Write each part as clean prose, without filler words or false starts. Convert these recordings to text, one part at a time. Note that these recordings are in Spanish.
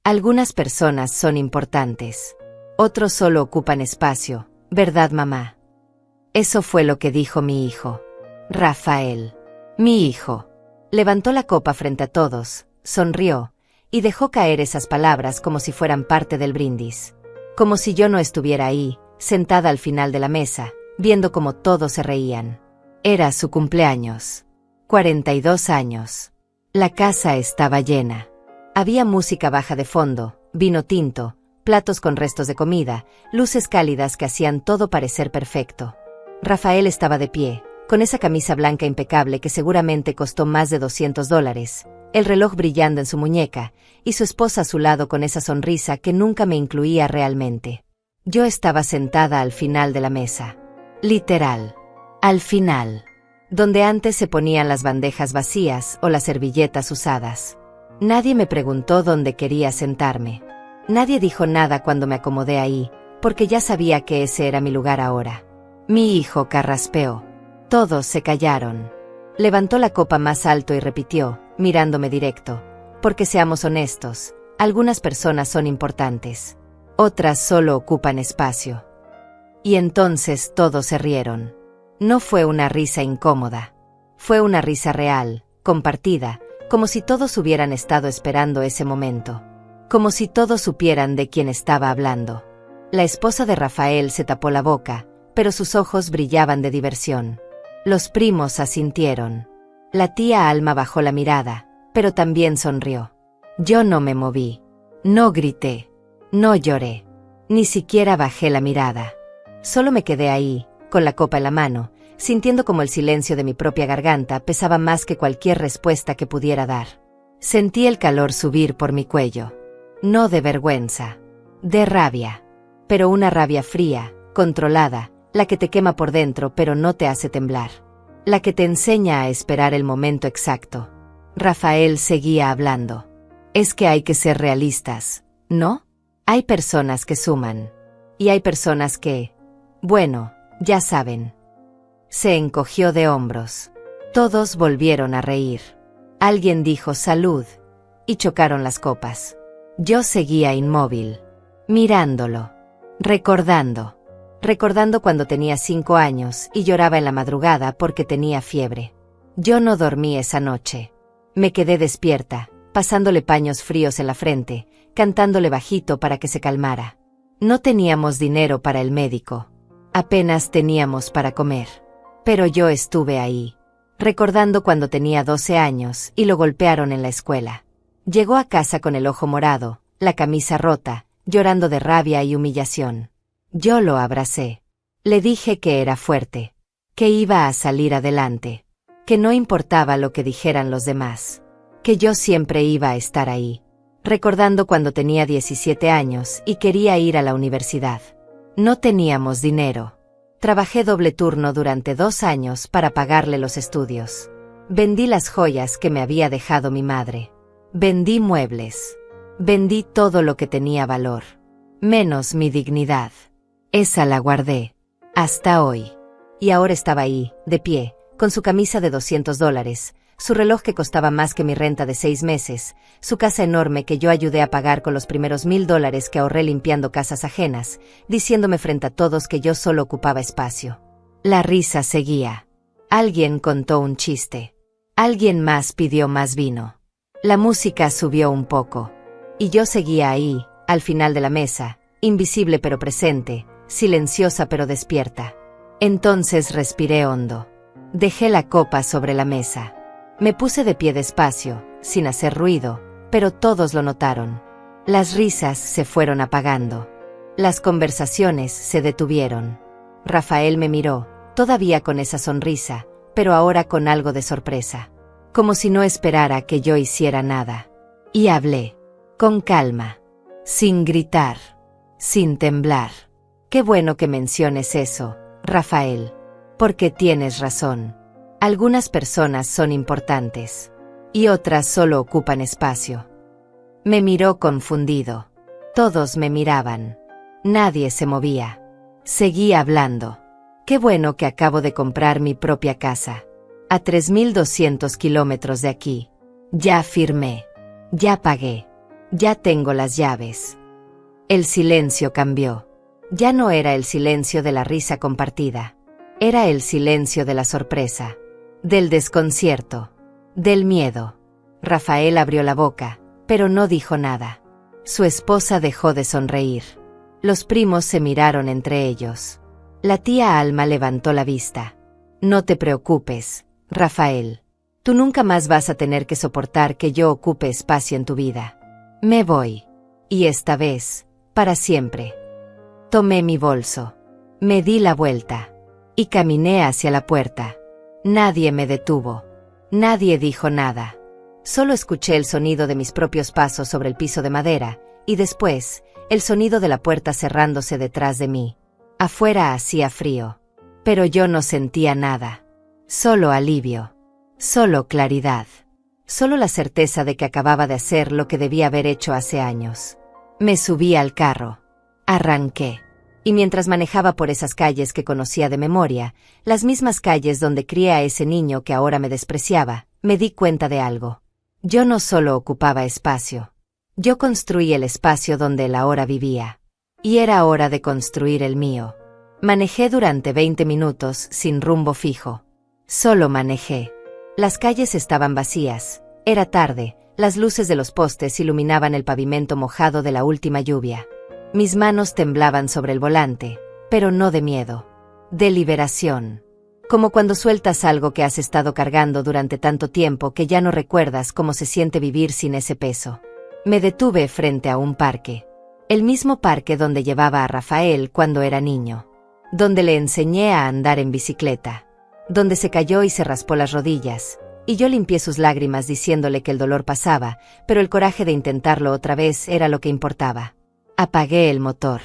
Algunas personas son importantes. Otros solo ocupan espacio, ¿verdad, mamá? Eso fue lo que dijo mi hijo. Rafael. Mi hijo. Levantó la copa frente a todos, sonrió, y dejó caer esas palabras como si fueran parte del brindis. Como si yo no estuviera ahí, sentada al final de la mesa, viendo cómo todos se reían. Era su cumpleaños. 42 años. La casa estaba llena. Había música baja de fondo, vino tinto, platos con restos de comida, luces cálidas que hacían todo parecer perfecto. Rafael estaba de pie, con esa camisa blanca impecable que seguramente costó más de $200, el reloj brillando en su muñeca, y su esposa a su lado con esa sonrisa que nunca me incluía realmente. Yo estaba sentada al final de la mesa. Literal. Al final. Donde antes se ponían las bandejas vacías o las servilletas usadas. Nadie me preguntó dónde quería sentarme. Nadie dijo nada cuando me acomodé ahí, porque ya sabía que ese era mi lugar ahora. Mi hijo carraspeó. Todos se callaron. Levantó la copa más alto y repitió, mirándome directo. Porque seamos honestos, algunas personas son importantes. Otras solo ocupan espacio. Y entonces todos se rieron. No fue una risa incómoda. Fue una risa real, compartida, como si todos hubieran estado esperando ese momento. Como si todos supieran de quién estaba hablando. La esposa de Rafael se tapó la boca, pero sus ojos brillaban de diversión. Los primos asintieron. La tía Alma bajó la mirada, pero también sonrió. Yo no me moví. No grité. No lloré. Ni siquiera bajé la mirada. Solo me quedé ahí, con la copa en la mano, sintiendo como el silencio de mi propia garganta pesaba más que cualquier respuesta que pudiera dar. Sentí el calor subir por mi cuello. No de vergüenza. De rabia. Pero una rabia fría, controlada, la que te quema por dentro pero no te hace temblar. La que te enseña a esperar el momento exacto. Rafael seguía hablando. Es que hay que ser realistas, ¿no? Hay personas que suman. Y hay personas que... Bueno, ya saben. Se encogió de hombros. Todos volvieron a reír. Alguien dijo salud, y chocaron las copas. Yo seguía inmóvil, mirándolo, recordando cuando tenía 5 años y lloraba en la madrugada porque tenía fiebre. Yo no dormí esa noche. Me quedé despierta, pasándole paños fríos en la frente, cantándole bajito para que se calmara. No teníamos dinero para el médico. Apenas teníamos para comer. Pero yo estuve ahí, recordando cuando tenía 12 años y lo golpearon en la escuela. Llegó a casa con el ojo morado, la camisa rota, llorando de rabia y humillación. Yo lo abracé. Le dije que era fuerte, que iba a salir adelante, que no importaba lo que dijeran los demás, que yo siempre iba a estar ahí. Recordando cuando tenía 17 años y quería ir a la universidad. No teníamos dinero. Trabajé doble turno durante 2 años para pagarle los estudios. Vendí las joyas que me había dejado mi madre. Vendí muebles. Vendí todo lo que tenía valor. Menos mi dignidad. Esa la guardé. Hasta hoy. Y ahora estaba ahí, de pie, con su camisa de $200, su reloj que costaba más que mi renta de 6 meses, su casa enorme que yo ayudé a pagar con los primeros $1000 que ahorré limpiando casas ajenas, diciéndome frente a todos que yo solo ocupaba espacio. La risa seguía. Alguien contó un chiste. Alguien más pidió más vino. La música subió un poco. Y yo seguía ahí, al final de la mesa, invisible pero presente, silenciosa pero despierta. Entonces respiré hondo. Dejé la copa sobre la mesa. Me puse de pie despacio, sin hacer ruido, pero todos lo notaron. Las risas se fueron apagando. Las conversaciones se detuvieron. Rafael me miró, todavía con esa sonrisa, pero ahora con algo de sorpresa. Como si no esperara que yo hiciera nada. Y hablé. Con calma. Sin gritar. Sin temblar. Qué bueno que menciones eso, Rafael. Porque tienes razón. Algunas personas son importantes. Y otras solo ocupan espacio. Me miró confundido. Todos me miraban. Nadie se movía. Seguí hablando. Qué bueno que acabo de comprar mi propia casa. A 3200 kilómetros de aquí. Ya firmé. Ya pagué. Ya tengo las llaves. El silencio cambió. Ya no era el silencio de la risa compartida. Era el silencio de la sorpresa, del desconcierto, del miedo. Rafael abrió la boca, pero no dijo nada. Su esposa dejó de sonreír. Los primos se miraron entre ellos. La tía Alma levantó la vista. No te preocupes, Rafael. Tú nunca más vas a tener que soportar que yo ocupe espacio en tu vida. Me voy. Y esta vez, para siempre. Tomé mi bolso. Me di la vuelta. Y caminé hacia la puerta. Nadie me detuvo. Nadie dijo nada. Solo escuché el sonido de mis propios pasos sobre el piso de madera, y después, el sonido de la puerta cerrándose detrás de mí. Afuera hacía frío. Pero yo no sentía nada. Solo alivio. Solo claridad. Solo la certeza de que acababa de hacer lo que debía haber hecho hace años. Me subí al carro. Arranqué. Y mientras manejaba por esas calles que conocía de memoria, las mismas calles donde crié a ese niño que ahora me despreciaba, me di cuenta de algo. Yo no solo ocupaba espacio. Yo construí el espacio donde él ahora vivía. Y era hora de construir el mío. Manejé durante 20 minutos sin rumbo fijo. Solo manejé. Las calles estaban vacías. Era tarde, las luces de los postes iluminaban el pavimento mojado de la última lluvia. Mis manos temblaban sobre el volante, pero no de miedo. De liberación. Como cuando sueltas algo que has estado cargando durante tanto tiempo que ya no recuerdas cómo se siente vivir sin ese peso. Me detuve frente a un parque. El mismo parque donde llevaba a Rafael cuando era niño. Donde le enseñé a andar en bicicleta. Donde se cayó y se raspó las rodillas, y yo limpié sus lágrimas diciéndole que el dolor pasaba, pero el coraje de intentarlo otra vez era lo que importaba. Apagué el motor.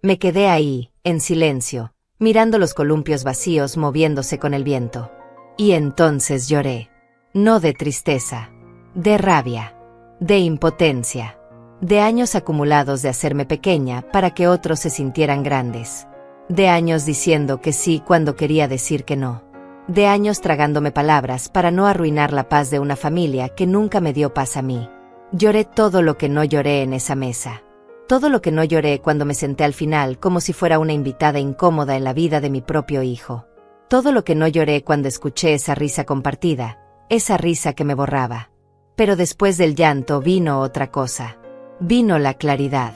Me quedé ahí, en silencio, mirando los columpios vacíos moviéndose con el viento. Y entonces lloré. No de tristeza. De rabia. De impotencia. De años acumulados de hacerme pequeña para que otros se sintieran grandes. De años diciendo que sí cuando quería decir que no. De años tragándome palabras para no arruinar la paz de una familia que nunca me dio paz a mí. Lloré todo lo que no lloré en esa mesa. Todo lo que no lloré cuando me senté al final como si fuera una invitada incómoda en la vida de mi propio hijo. Todo lo que no lloré cuando escuché esa risa compartida, esa risa que me borraba. Pero después del llanto vino otra cosa. Vino la claridad.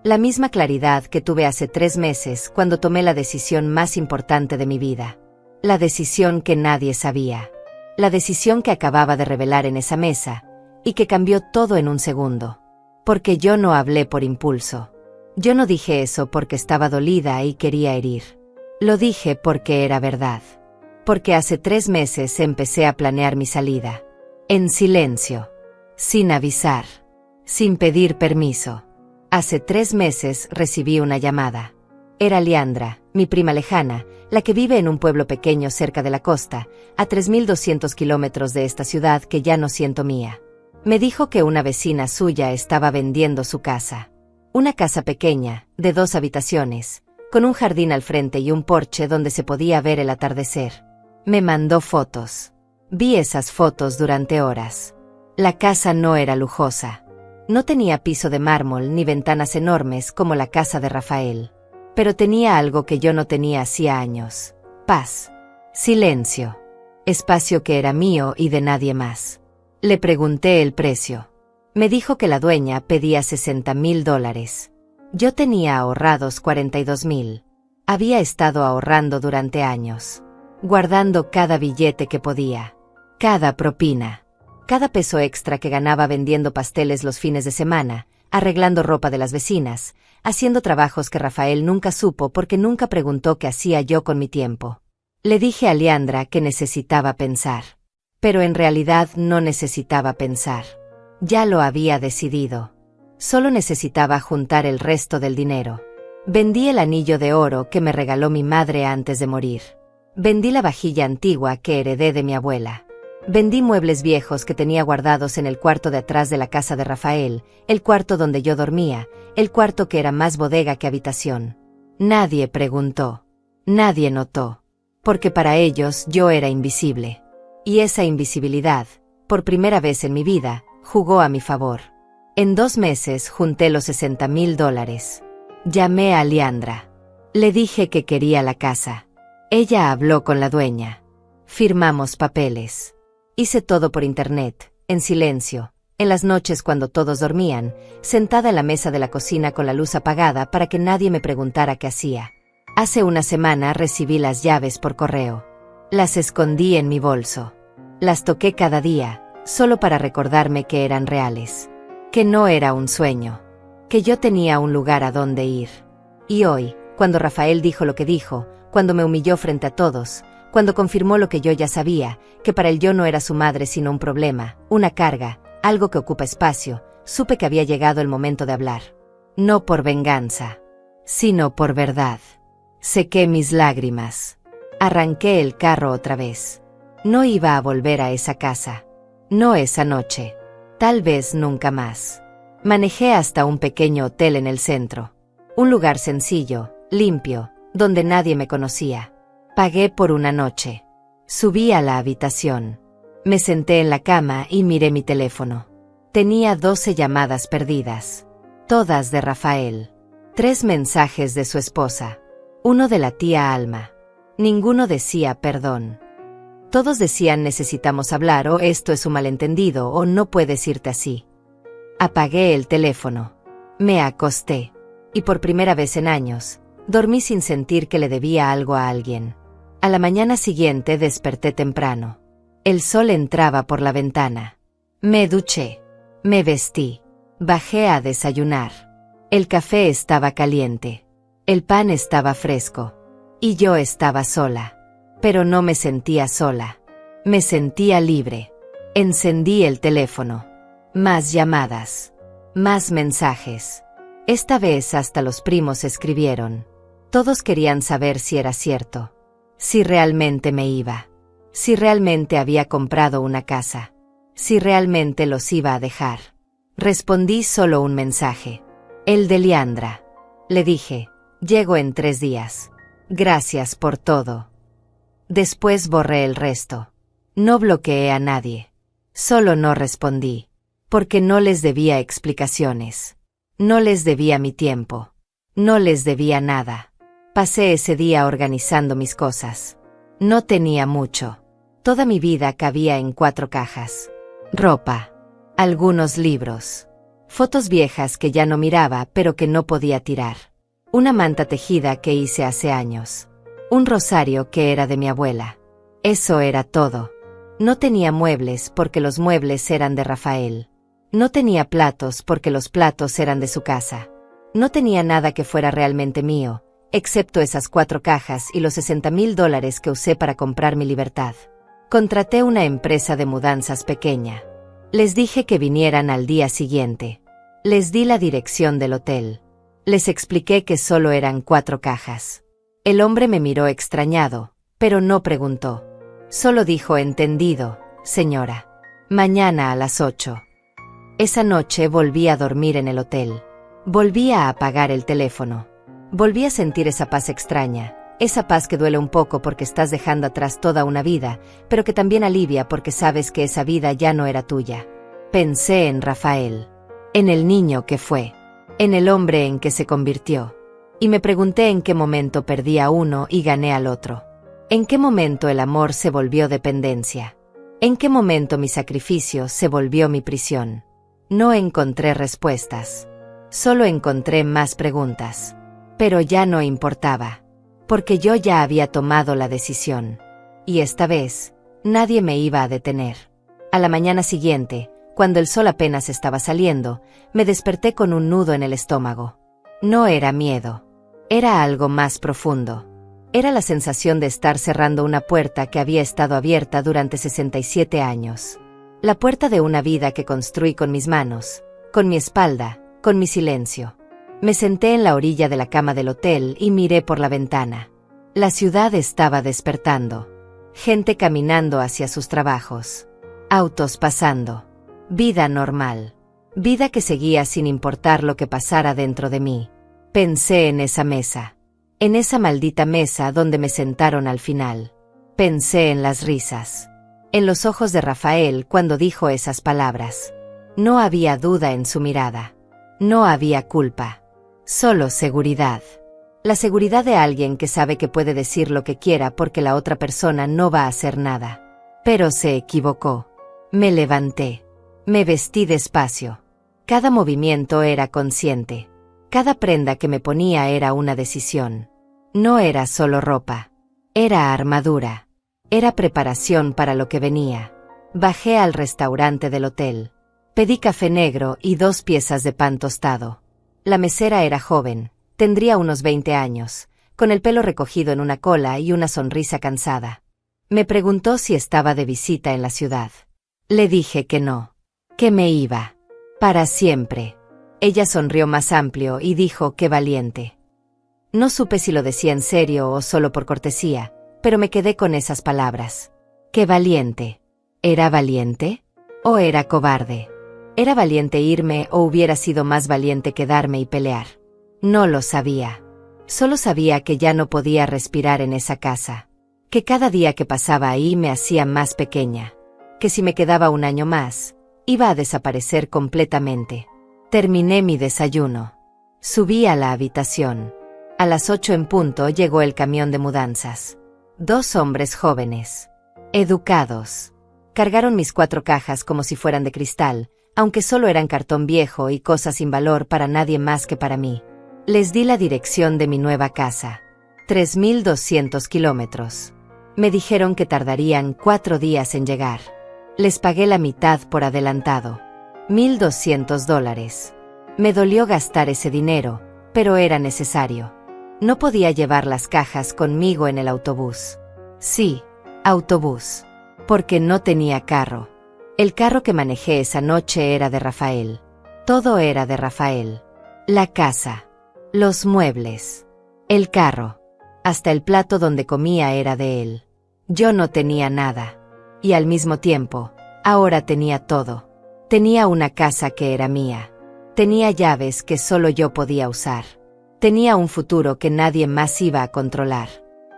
La misma claridad que tuve hace 3 meses cuando tomé la decisión más importante de mi vida. La decisión que nadie sabía. La decisión que acababa de revelar en esa mesa, y que cambió todo en un segundo. Porque yo no hablé por impulso. Yo no dije eso porque estaba dolida y quería herir. Lo dije porque era verdad. Porque hace 3 meses empecé a planear mi salida. En silencio. Sin avisar. Sin pedir permiso. Hace 3 meses recibí una llamada. Era Leandra, mi prima lejana, la que vive en un pueblo pequeño cerca de la costa, a 3.200 kilómetros de esta ciudad que ya no siento mía. Me dijo que una vecina suya estaba vendiendo su casa. Una casa pequeña, de 2 habitaciones, con un jardín al frente y un porche donde se podía ver el atardecer. Me mandó fotos. Vi esas fotos durante horas. La casa no era lujosa. No tenía piso de mármol ni ventanas enormes como la casa de Rafael. Pero tenía algo que yo no tenía hacía años. Paz. Silencio. Espacio que era mío y de nadie más. Le pregunté el precio. Me dijo que la dueña pedía $60,000. Yo tenía ahorrados 42,000. Había estado ahorrando durante años. Guardando cada billete que podía. Cada propina. Cada peso extra que ganaba vendiendo pasteles los fines de semana, arreglando ropa de las vecinas, haciendo trabajos que Rafael nunca supo porque nunca preguntó qué hacía yo con mi tiempo. Le dije a Leandra que necesitaba pensar. Pero en realidad no necesitaba pensar. Ya lo había decidido. Solo necesitaba juntar el resto del dinero. Vendí el anillo de oro que me regaló mi madre antes de morir. Vendí la vajilla antigua que heredé de mi abuela. Vendí muebles viejos que tenía guardados en el cuarto de atrás de la casa de Rafael, el cuarto donde yo dormía, el cuarto que era más bodega que habitación. Nadie preguntó. Nadie notó. Porque para ellos yo era invisible. Y esa invisibilidad, por primera vez en mi vida, jugó a mi favor. En 2 meses junté los $60,000. Llamé a Leandra. Le dije que quería la casa. Ella habló con la dueña. Firmamos papeles. Hice todo por internet, en silencio, en las noches cuando todos dormían, sentada en la mesa de la cocina con la luz apagada para que nadie me preguntara qué hacía. Hace una semana recibí las llaves por correo. Las escondí en mi bolso. Las toqué cada día, solo para recordarme que eran reales. Que no era un sueño. Que yo tenía un lugar a donde ir. Y hoy, cuando Rafael dijo lo que dijo, cuando me humilló frente a todos, cuando confirmó lo que yo ya sabía, que para él yo no era su madre sino un problema, una carga, algo que ocupa espacio, supe que había llegado el momento de hablar. No por venganza, sino por verdad. Sequé mis lágrimas. Arranqué el carro otra vez. No iba a volver a esa casa. No esa noche. Tal vez nunca más. Manejé hasta un pequeño hotel en el centro. Un lugar sencillo, limpio, donde nadie me conocía. Pagué por una noche. Subí a la habitación. Me senté en la cama y miré mi teléfono. Tenía 12 llamadas perdidas. Todas de Rafael. 3 mensajes de su esposa. Uno de la tía Alma. Ninguno decía perdón. Todos decían necesitamos hablar o esto es un malentendido o no puedes irte así. Apagué el teléfono. Me acosté. Y por primera vez en años, dormí sin sentir que le debía algo a alguien. A la mañana siguiente desperté temprano. El sol entraba por la ventana. Me duché. Me vestí. Bajé a desayunar. El café estaba caliente. El pan estaba fresco. Y yo estaba sola. Pero no me sentía sola. Me sentía libre. Encendí el teléfono. Más llamadas. Más mensajes. Esta vez hasta los primos escribieron. Todos querían saber si era cierto. Si realmente me iba. Si realmente había comprado una casa. Si realmente los iba a dejar. Respondí solo un mensaje. El de Leandra. Le dije, llego en 3 días. Gracias por todo. Después borré el resto. No bloqueé a nadie. Solo no respondí. Porque no les debía explicaciones. No les debía mi tiempo. No les debía nada. Pasé ese día organizando mis cosas. No tenía mucho. Toda mi vida cabía en 4 cajas. Ropa. Algunos libros. Fotos viejas que ya no miraba pero que no podía tirar. Una manta tejida que hice hace años. Un rosario que era de mi abuela. Eso era todo. No tenía muebles porque los muebles eran de Rafael. No tenía platos porque los platos eran de su casa. No tenía nada que fuera realmente mío, excepto esas 4 cajas y los $60,000 que usé para comprar mi libertad. Contraté una empresa de mudanzas pequeña. Les dije que vinieran al día siguiente. Les di la dirección del hotel. Les expliqué que solo eran 4 cajas. El hombre me miró extrañado, pero no preguntó. Solo dijo entendido, señora. Mañana a las 8. Esa noche volví a dormir en el hotel. Volví a apagar el teléfono. Volví a sentir esa paz extraña, esa paz que duele un poco porque estás dejando atrás toda una vida, pero que también alivia porque sabes que esa vida ya no era tuya. Pensé en Rafael, en el niño que fue, en el hombre en que se convirtió. Y me pregunté en qué momento perdí a uno y gané al otro. ¿En qué momento el amor se volvió dependencia? ¿En qué momento mi sacrificio se volvió mi prisión? No encontré respuestas. Solo encontré más preguntas. Pero ya no importaba. Porque yo ya había tomado la decisión. Y esta vez, nadie me iba a detener. A la mañana siguiente, cuando el sol apenas estaba saliendo, me desperté con un nudo en el estómago. No era miedo. Era algo más profundo. Era la sensación de estar cerrando una puerta que había estado abierta durante 67 años. La puerta de una vida que construí con mis manos, con mi espalda, con mi silencio. Me senté en la orilla de la cama del hotel y miré por la ventana. La ciudad estaba despertando. Gente caminando hacia sus trabajos. Autos pasando. Vida normal. Vida que seguía sin importar lo que pasara dentro de mí. Pensé en esa mesa. En esa maldita mesa donde me sentaron al final. Pensé en las risas. En los ojos de Rafael cuando dijo esas palabras. No había duda en su mirada. No había culpa. Solo seguridad. La seguridad de alguien que sabe que puede decir lo que quiera porque la otra persona no va a hacer nada. Pero se equivocó. Me levanté. Me vestí despacio. Cada movimiento era consciente. Cada prenda que me ponía era una decisión. No era solo ropa. Era armadura. Era preparación para lo que venía. Bajé al restaurante del hotel. Pedí café negro y 2 piezas de pan tostado. La mesera era joven, tendría unos 20 años, con el pelo recogido en una cola y una sonrisa cansada. Me preguntó si estaba de visita en la ciudad. Le dije que no. Que me iba. Para siempre. Ella sonrió más amplio y dijo que valiente. No supe si lo decía en serio o solo por cortesía, pero me quedé con esas palabras. ¡Qué valiente! ¿Era valiente? ¿O era cobarde? ¿Era valiente irme o hubiera sido más valiente quedarme y pelear? No lo sabía. Solo sabía que ya no podía respirar en esa casa. Que cada día que pasaba ahí me hacía más pequeña. Que si me quedaba un año más, iba a desaparecer completamente. Terminé mi desayuno. Subí a la habitación. A las 8 en punto llegó el camión de mudanzas. 2 hombres jóvenes. Educados. Cargaron mis 4 cajas como si fueran de cristal, aunque solo eran cartón viejo y cosas sin valor para nadie más que para mí. Les di la dirección de mi nueva casa. 3.200 kilómetros. Me dijeron que tardarían 4 días en llegar. Les pagué la mitad por adelantado. $1.200. Me dolió gastar ese dinero, pero era necesario. No podía llevar las cajas conmigo en el autobús. Sí, autobús. Porque no tenía carro. El carro que manejé esa noche era de Rafael. Todo era de Rafael. La casa. Los muebles. El carro. Hasta el plato donde comía era de él. Yo no tenía nada. Y al mismo tiempo, ahora tenía todo. Tenía una casa que era mía. Tenía llaves que solo yo podía usar. Tenía un futuro que nadie más iba a controlar.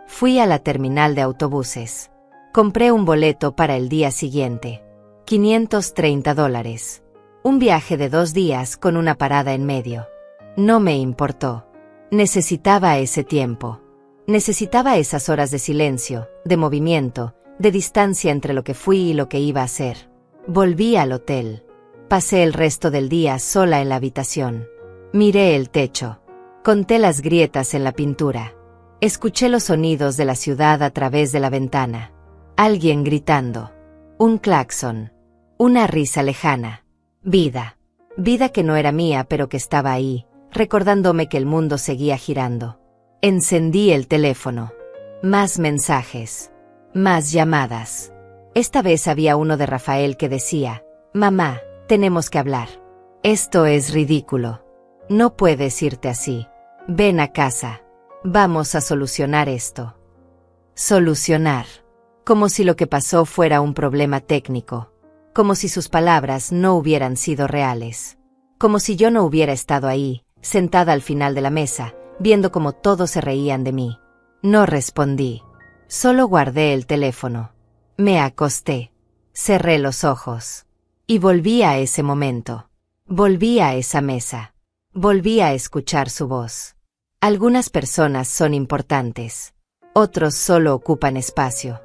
Fui a la terminal de autobuses. Compré un boleto para el día siguiente. $530. Un viaje de 2 días con una parada en medio. No me importó. Necesitaba ese tiempo. Necesitaba esas horas de silencio, de movimiento, de distancia entre lo que fui y lo que iba a ser. Volví al hotel. Pasé el resto del día sola en la habitación. Miré el techo. Conté las grietas en la pintura. Escuché los sonidos de la ciudad a través de la ventana. Alguien gritando. Un claxon. Una risa lejana. Vida. Vida que no era mía pero que estaba ahí, recordándome que el mundo seguía girando. Encendí el teléfono. Más mensajes. Más llamadas. Esta vez había uno de Rafael que decía: «Mamá, tenemos que hablar. Esto es ridículo. No puedes irte así. Ven a casa. Vamos a solucionar esto». Solucionar. Como si lo que pasó fuera un problema técnico. Como si sus palabras no hubieran sido reales. Como si yo no hubiera estado ahí, sentada al final de la mesa, viendo cómo todos se reían de mí. No respondí. Solo guardé el teléfono. Me acosté. Cerré los ojos. Y volví a ese momento. Volví a esa mesa. Volví a escuchar su voz. Algunas personas son importantes. Otros solo ocupan espacio.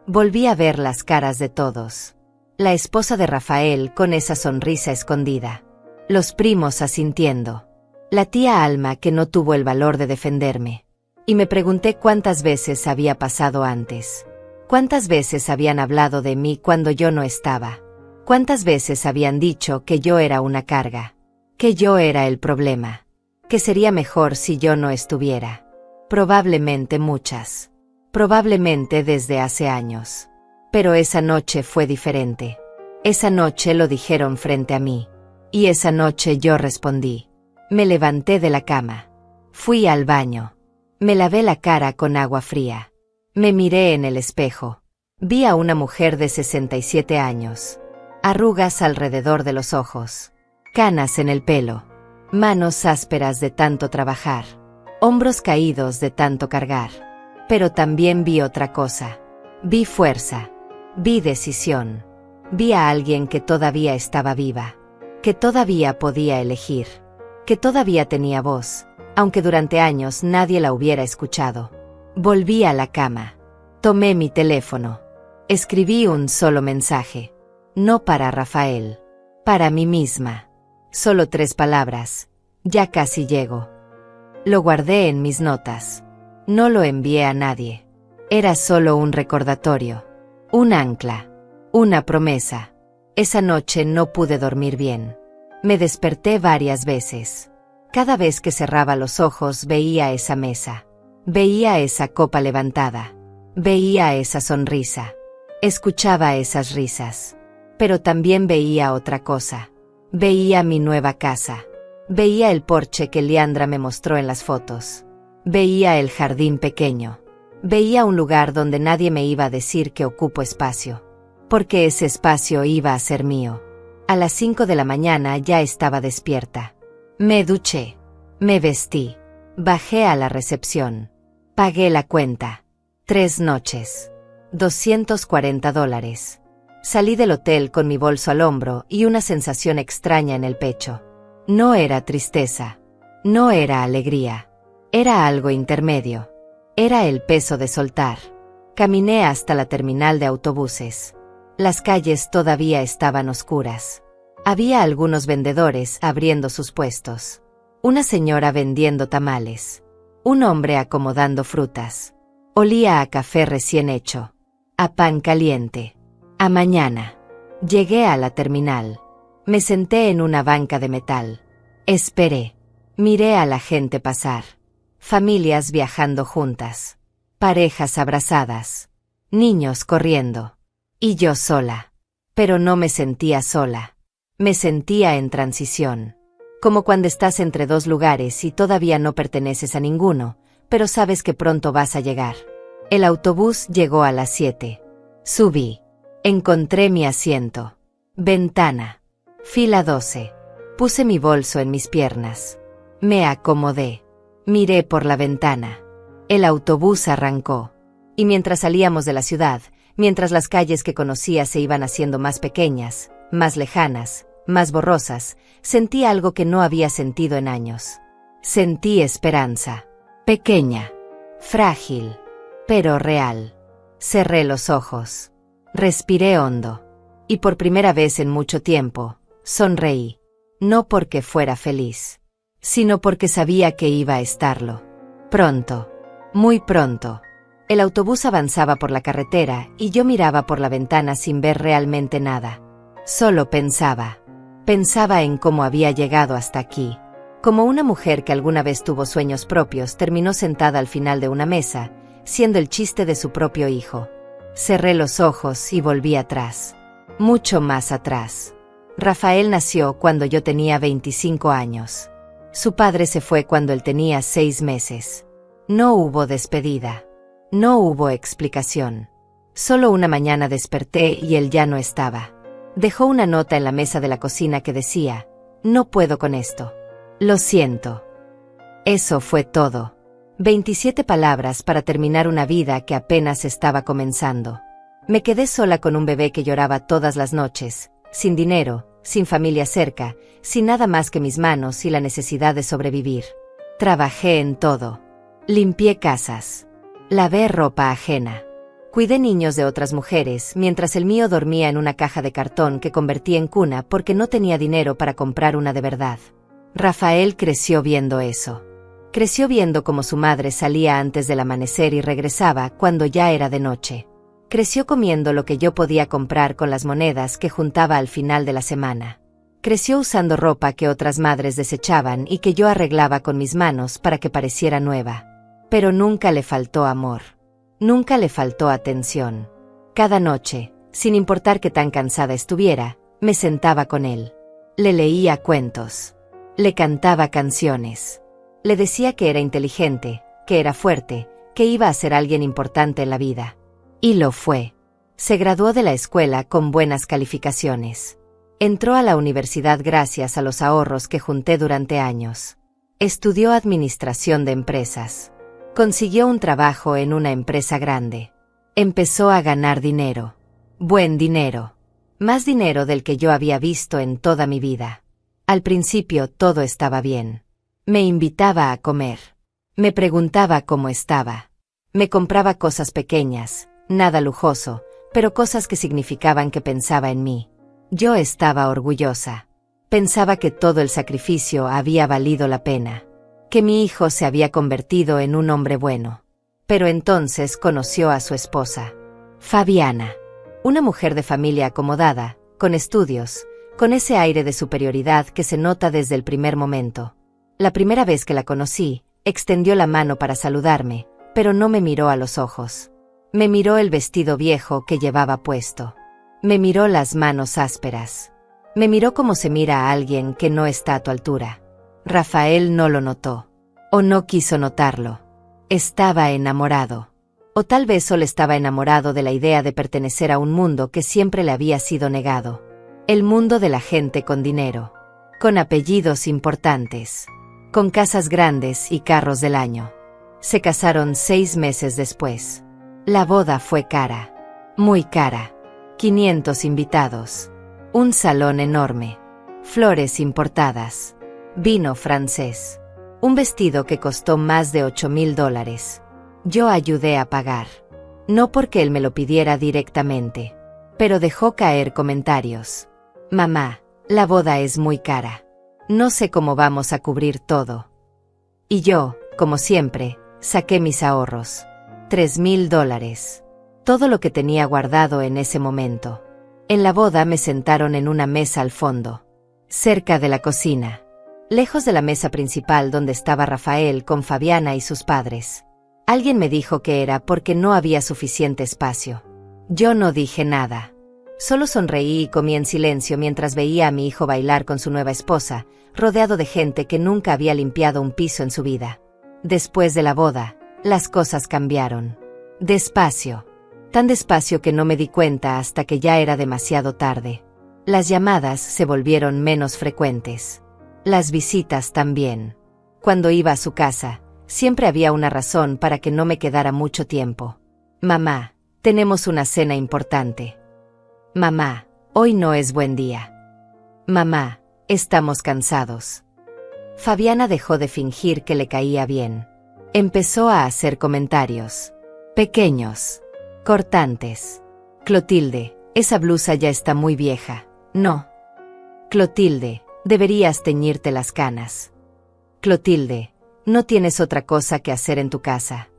Volví a ver las caras de todos. La esposa de Rafael con esa sonrisa escondida. Los primos asintiendo. La tía Alma que no tuvo el valor de defenderme. Y me pregunté cuántas veces había pasado antes. Cuántas veces habían hablado de mí cuando yo no estaba. Cuántas veces habían dicho que yo era una carga. Que yo era el problema. Que sería mejor si yo no estuviera. Probablemente muchas. Probablemente desde hace años. Pero esa noche fue diferente. Esa noche lo dijeron frente a mí. Y esa noche yo respondí. Me levanté de la cama. Fui al baño. Me lavé la cara con agua fría. Me miré en el espejo. Vi a una mujer de 67 años. Arrugas alrededor de los ojos. Canas en el pelo. Manos ásperas de tanto trabajar. Hombros caídos de tanto cargar. Pero también vi otra cosa. Vi fuerza. Vi decisión. Vi a alguien que todavía estaba viva. que todavía podía elegir, que todavía tenía voz, aunque durante años nadie la hubiera escuchado. Volví a la cama. Tomé mi teléfono. Escribí un solo mensaje. No para Rafael. Para mí misma. Solo 3 palabras. Ya casi llego. Lo guardé en mis notas. No lo envié a nadie. Era solo un recordatorio. Un ancla. Una promesa. Esa noche no pude dormir bien. Me desperté varias veces. Cada vez que cerraba los ojos veía esa mesa. Veía esa copa levantada. Veía esa sonrisa. Escuchaba esas risas. Pero también veía otra cosa. Veía mi nueva casa. Veía el porche que Leandra me mostró en las fotos. Veía el jardín pequeño. Veía un lugar donde nadie me iba a decir que ocupo espacio. Porque ese espacio iba a ser mío. A las 5 de la mañana ya estaba despierta. Me duché. Me vestí. Bajé a la recepción. Pagué la cuenta. 3 noches. $240. Salí del hotel con mi bolso al hombro y una sensación extraña en el pecho. No era tristeza. No era alegría. Era algo intermedio. Era el peso de soltar. Caminé hasta la terminal de autobuses. Las calles todavía estaban oscuras. Había algunos vendedores abriendo sus puestos. Una señora vendiendo tamales. Un hombre acomodando frutas. Olía a café recién hecho. A pan caliente. A mañana. Llegué a la terminal. Me senté en una banca de metal. Esperé. Miré a la gente pasar. Familias viajando juntas. Parejas abrazadas. Niños corriendo. Y yo sola. Pero no me sentía sola. Me sentía en transición. Como cuando estás entre 2 lugares y todavía no perteneces a ninguno, pero sabes que pronto vas a llegar. El autobús llegó a las 7. Subí. Encontré mi asiento. Ventana. Fila 12. Puse mi bolso en mis piernas. Me acomodé. Miré por la ventana. El autobús arrancó. Y mientras salíamos de la ciudad, mientras las calles que conocía se iban haciendo más pequeñas, más lejanas, más borrosas, sentí algo que no había sentido en años. Sentí esperanza. Pequeña. Frágil. Pero real. Cerré los ojos. Respiré hondo. Y por primera vez en mucho tiempo, sonreí. No porque fuera feliz, sino porque sabía que iba a estarlo. Pronto. Muy pronto. El autobús avanzaba por la carretera y yo miraba por la ventana sin ver realmente nada. Solo pensaba. Pensaba en cómo había llegado hasta aquí. Como una mujer que alguna vez tuvo sueños propios terminó sentada al final de una mesa, siendo el chiste de su propio hijo. Cerré los ojos y volví atrás. Mucho más atrás. Rafael nació cuando yo tenía 25 años. Su padre se fue cuando él tenía 6 meses. No hubo despedida. No hubo explicación. Solo una mañana desperté y él ya no estaba. Dejó una nota en la mesa de la cocina que decía: "No puedo con esto. Lo siento". Eso fue todo. 27 palabras para terminar una vida que apenas estaba comenzando. Me quedé sola con un bebé que lloraba todas las noches, sin dinero, sin familia cerca, sin nada más que mis manos y la necesidad de sobrevivir. Trabajé en todo. Limpié casas. Lavé ropa ajena. Cuidé niños de otras mujeres mientras el mío dormía en una caja de cartón que convertí en cuna porque no tenía dinero para comprar una de verdad. Rafael creció viendo eso. Creció viendo cómo su madre salía antes del amanecer y regresaba cuando ya era de noche. Creció comiendo lo que yo podía comprar con las monedas que juntaba al final de la semana. Creció usando ropa que otras madres desechaban y que yo arreglaba con mis manos para que pareciera nueva. Pero nunca le faltó amor. Nunca le faltó atención. Cada noche, sin importar qué tan cansada estuviera, me sentaba con él. Le leía cuentos. Le cantaba canciones. Le decía que era inteligente, que era fuerte, que iba a ser alguien importante en la vida. Y lo fue. Se graduó de la escuela con buenas calificaciones. Entró a la universidad gracias a los ahorros que junté durante años. Estudió administración de empresas. Consiguió un trabajo en una empresa grande. Empezó a ganar dinero. Buen dinero. Más dinero del que yo había visto en toda mi vida. Al principio todo estaba bien. Me invitaba a comer. Me preguntaba cómo estaba. Me compraba cosas pequeñas, nada lujoso, pero cosas que significaban que pensaba en mí. Yo estaba orgullosa. Pensaba que todo el sacrificio había valido la pena, que mi hijo se había convertido en un hombre bueno. Pero entonces conoció a su esposa, Fabiana, una mujer de familia acomodada, con estudios, con ese aire de superioridad que se nota desde el primer momento. La primera vez que la conocí, extendió la mano para saludarme, pero no me miró a los ojos. Me miró el vestido viejo que llevaba puesto. Me miró las manos ásperas. Me miró como se mira a alguien que no está a tu altura. Rafael no lo notó. O no quiso notarlo. Estaba enamorado. O tal vez solo estaba enamorado de la idea de pertenecer a un mundo que siempre le había sido negado. El mundo de la gente con dinero. Con apellidos importantes. Con casas grandes y carros del año. Se casaron 6 meses después. La boda fue cara. Muy cara. 500 invitados. Un salón enorme. Flores importadas. Vino francés. Un vestido que costó más de $8,000. Yo ayudé a pagar. No porque él me lo pidiera directamente. Pero dejó caer comentarios. Mamá, la boda es muy cara. No sé cómo vamos a cubrir todo. Y yo, como siempre, saqué mis ahorros. $3,000. Todo lo que tenía guardado en ese momento. En la boda me sentaron en una mesa al fondo, cerca de la cocina, lejos de la mesa principal donde estaba Rafael con Fabiana y sus padres. Alguien me dijo que era porque no había suficiente espacio. Yo no dije nada. Solo sonreí y comí en silencio mientras veía a mi hijo bailar con su nueva esposa, rodeado de gente que nunca había limpiado un piso en su vida. Después de la boda, las cosas cambiaron. Despacio. Tan despacio que no me di cuenta hasta que ya era demasiado tarde. Las llamadas se volvieron menos frecuentes. Las visitas también. Cuando iba a su casa, siempre había una razón para que no me quedara mucho tiempo. Mamá, tenemos una cena importante. Mamá, hoy no es buen día. Mamá, estamos cansados. Fabiana dejó de fingir que le caía bien. Empezó a hacer comentarios. Pequeños. Cortantes. Clotilde, esa blusa ya está muy vieja. No. Clotilde, deberías teñirte las canas. Clotilde, no tienes otra cosa que hacer en tu casa.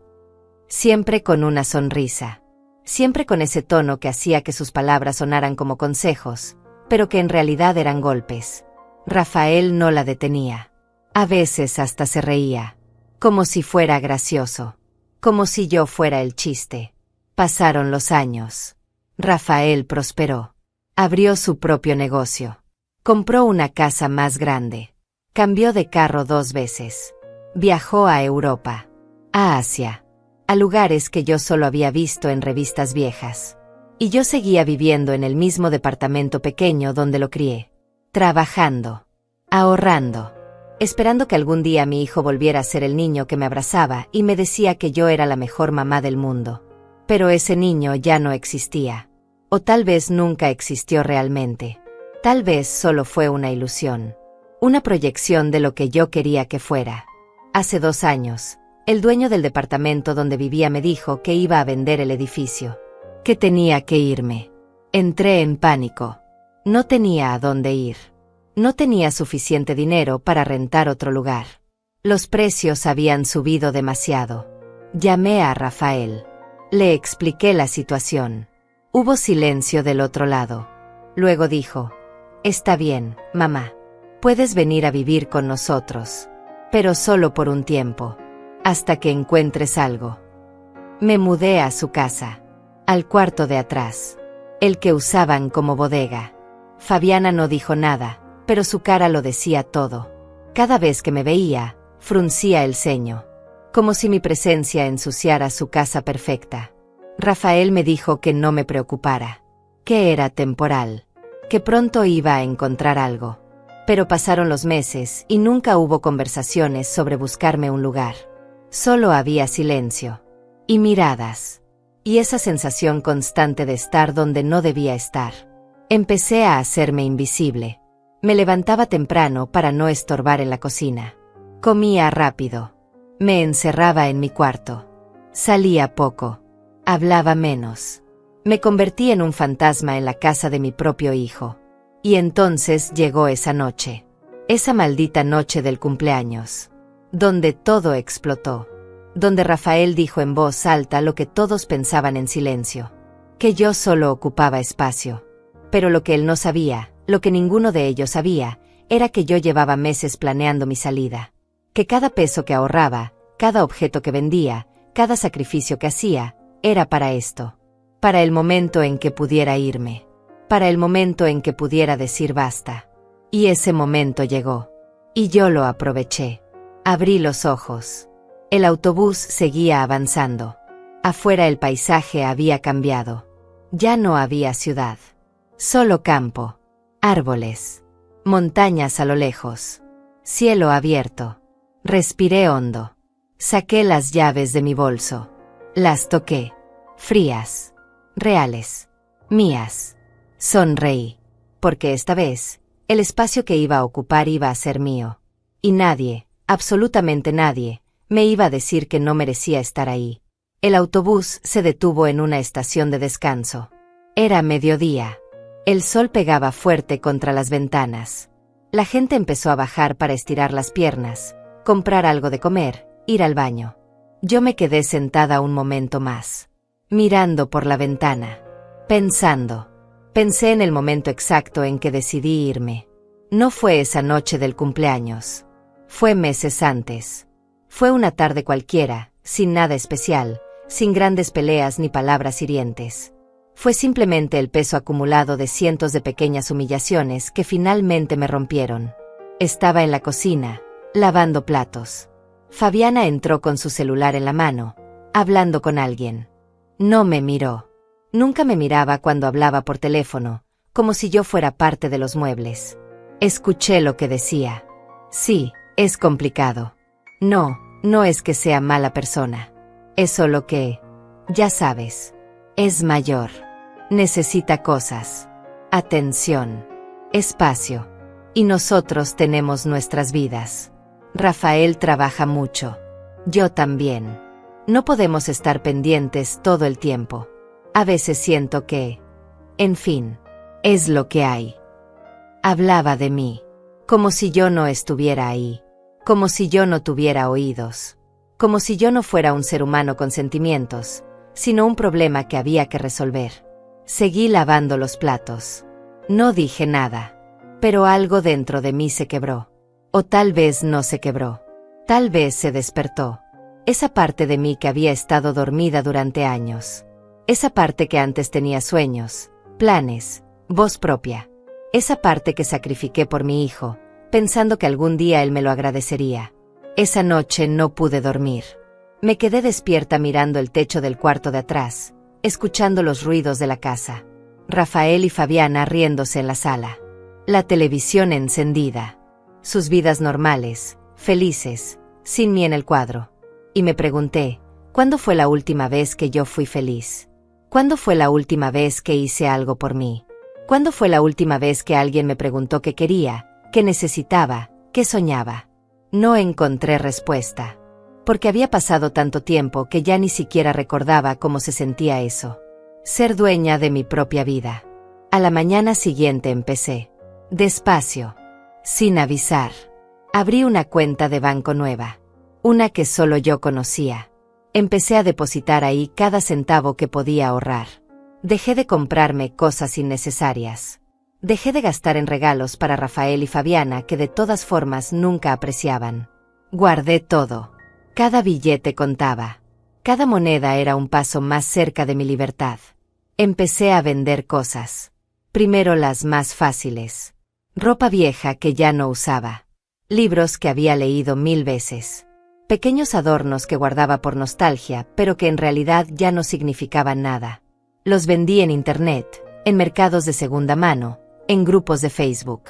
Siempre con una sonrisa. Siempre con ese tono que hacía que sus palabras sonaran como consejos, pero que en realidad eran golpes. Rafael no la detenía. A veces hasta se reía. Como si fuera gracioso. Como si yo fuera el chiste. Pasaron los años. Rafael prosperó. Abrió su propio negocio. Compró una casa más grande. Cambió de carro 2 veces. Viajó a Europa. A Asia. A lugares que yo solo había visto en revistas viejas. Y yo seguía viviendo en el mismo departamento pequeño donde lo crié. Trabajando. Ahorrando. Esperando que algún día mi hijo volviera a ser el niño que me abrazaba y me decía que yo era la mejor mamá del mundo. Pero ese niño ya no existía. O tal vez nunca existió realmente. Tal vez solo fue una ilusión. Una proyección de lo que yo quería que fuera. Hace 2 años, el dueño del departamento donde vivía me dijo que iba a vender el edificio. Que tenía que irme. Entré en pánico. No tenía a dónde ir. No tenía suficiente dinero para rentar otro lugar. Los precios habían subido demasiado. Llamé a Rafael. Le expliqué la situación. Hubo silencio del otro lado. Luego dijo, «Está bien, mamá. Puedes venir a vivir con nosotros. Pero solo por un tiempo. Hasta que encuentres algo». Me mudé a su casa. Al cuarto de atrás. El que usaban como bodega. Fabiana no dijo nada, pero su cara lo decía todo. Cada vez que me veía, fruncía el ceño. Como si mi presencia ensuciara su casa perfecta. Rafael me dijo que no me preocupara. Que era temporal. Que pronto iba a encontrar algo. Pero pasaron los meses y nunca hubo conversaciones sobre buscarme un lugar. Solo había silencio. Y miradas. Y esa sensación constante de estar donde no debía estar. Empecé a hacerme invisible. Me levantaba temprano para no estorbar en la cocina. Comía rápido. Me encerraba en mi cuarto. Salía poco. Hablaba menos. Me convertí en un fantasma en la casa de mi propio hijo. Y entonces llegó esa noche. Esa maldita noche del cumpleaños. Donde todo explotó. Donde Rafael dijo en voz alta lo que todos pensaban en silencio. Que yo solo ocupaba espacio. Pero lo que él no sabía, lo que ninguno de ellos sabía, era que yo llevaba meses planeando mi salida. Que cada peso que ahorraba, cada objeto que vendía, cada sacrificio que hacía, era para esto. Para el momento en que pudiera irme. Para el momento en que pudiera decir basta. Y ese momento llegó. Y yo lo aproveché. Abrí los ojos. El autobús seguía avanzando. Afuera el paisaje había cambiado. Ya no había ciudad. Solo campo. Árboles. Montañas a lo lejos. Cielo abierto. Respiré hondo. Saqué las llaves de mi bolso. Las toqué. Frías. Reales. Mías. Sonreí. Porque esta vez, el espacio que iba a ocupar iba a ser mío. Y nadie, absolutamente nadie, me iba a decir que no merecía estar ahí. El autobús se detuvo en una estación de descanso. Era mediodía. El sol pegaba fuerte contra las ventanas. La gente empezó a bajar para estirar las piernas, comprar algo de comer, ir al baño. Yo me quedé sentada un momento más, mirando por la ventana, pensando. Pensé en el momento exacto en que decidí irme. No fue esa noche del cumpleaños. Fue meses antes. Fue una tarde cualquiera, sin nada especial, sin grandes peleas ni palabras hirientes. Fue simplemente el peso acumulado de cientos de pequeñas humillaciones que finalmente me rompieron. Estaba en la cocina, lavando platos. Fabiana entró con su celular en la mano, hablando con alguien. No me miró. Nunca me miraba cuando hablaba por teléfono, como si yo fuera parte de los muebles. Escuché lo que decía. Sí, es complicado. No, no es que sea mala persona. Es solo que, ya sabes, es mayor. Necesita cosas, atención, espacio. Y nosotros tenemos nuestras vidas. Rafael trabaja mucho. Yo también. No podemos estar pendientes todo el tiempo. A veces siento que, en fin, es lo que hay. Hablaba de mí, como si yo no estuviera ahí, como si yo no tuviera oídos, como si yo no fuera un ser humano con sentimientos, sino un problema que había que resolver. Seguí lavando los platos. No dije nada, pero algo dentro de mí se quebró. O tal vez no se quebró. Tal vez se despertó. Esa parte de mí que había estado dormida durante años. Esa parte que antes tenía sueños, planes, voz propia. Esa parte que sacrifiqué por mi hijo, pensando que algún día él me lo agradecería. Esa noche no pude dormir. Me quedé despierta mirando el techo del cuarto de atrás, escuchando los ruidos de la casa. Rafael y Fabiana riéndose en la sala. La televisión encendida. Sus vidas normales, felices, sin mí en el cuadro. Y me pregunté, ¿cuándo fue la última vez que yo fui feliz? ¿Cuándo fue la última vez que hice algo por mí? ¿Cuándo fue la última vez que alguien me preguntó qué quería, qué necesitaba, qué soñaba? No encontré respuesta. Porque había pasado tanto tiempo que ya ni siquiera recordaba cómo se sentía eso. Ser dueña de mi propia vida. A la mañana siguiente empecé. Despacio. Sin avisar. Abrí una cuenta de banco nueva. Una que solo yo conocía. Empecé a depositar ahí cada centavo que podía ahorrar. Dejé de comprarme cosas innecesarias. Dejé de gastar en regalos para Rafael y Fabiana que de todas formas nunca apreciaban. Guardé todo. Cada billete contaba. Cada moneda era un paso más cerca de mi libertad. Empecé a vender cosas. Primero las más fáciles. Ropa vieja que ya no usaba. Libros que había leído 1000 veces. Pequeños adornos que guardaba por nostalgia, pero que en realidad ya no significaban nada. Los vendí en internet, en mercados de segunda mano, en grupos de Facebook.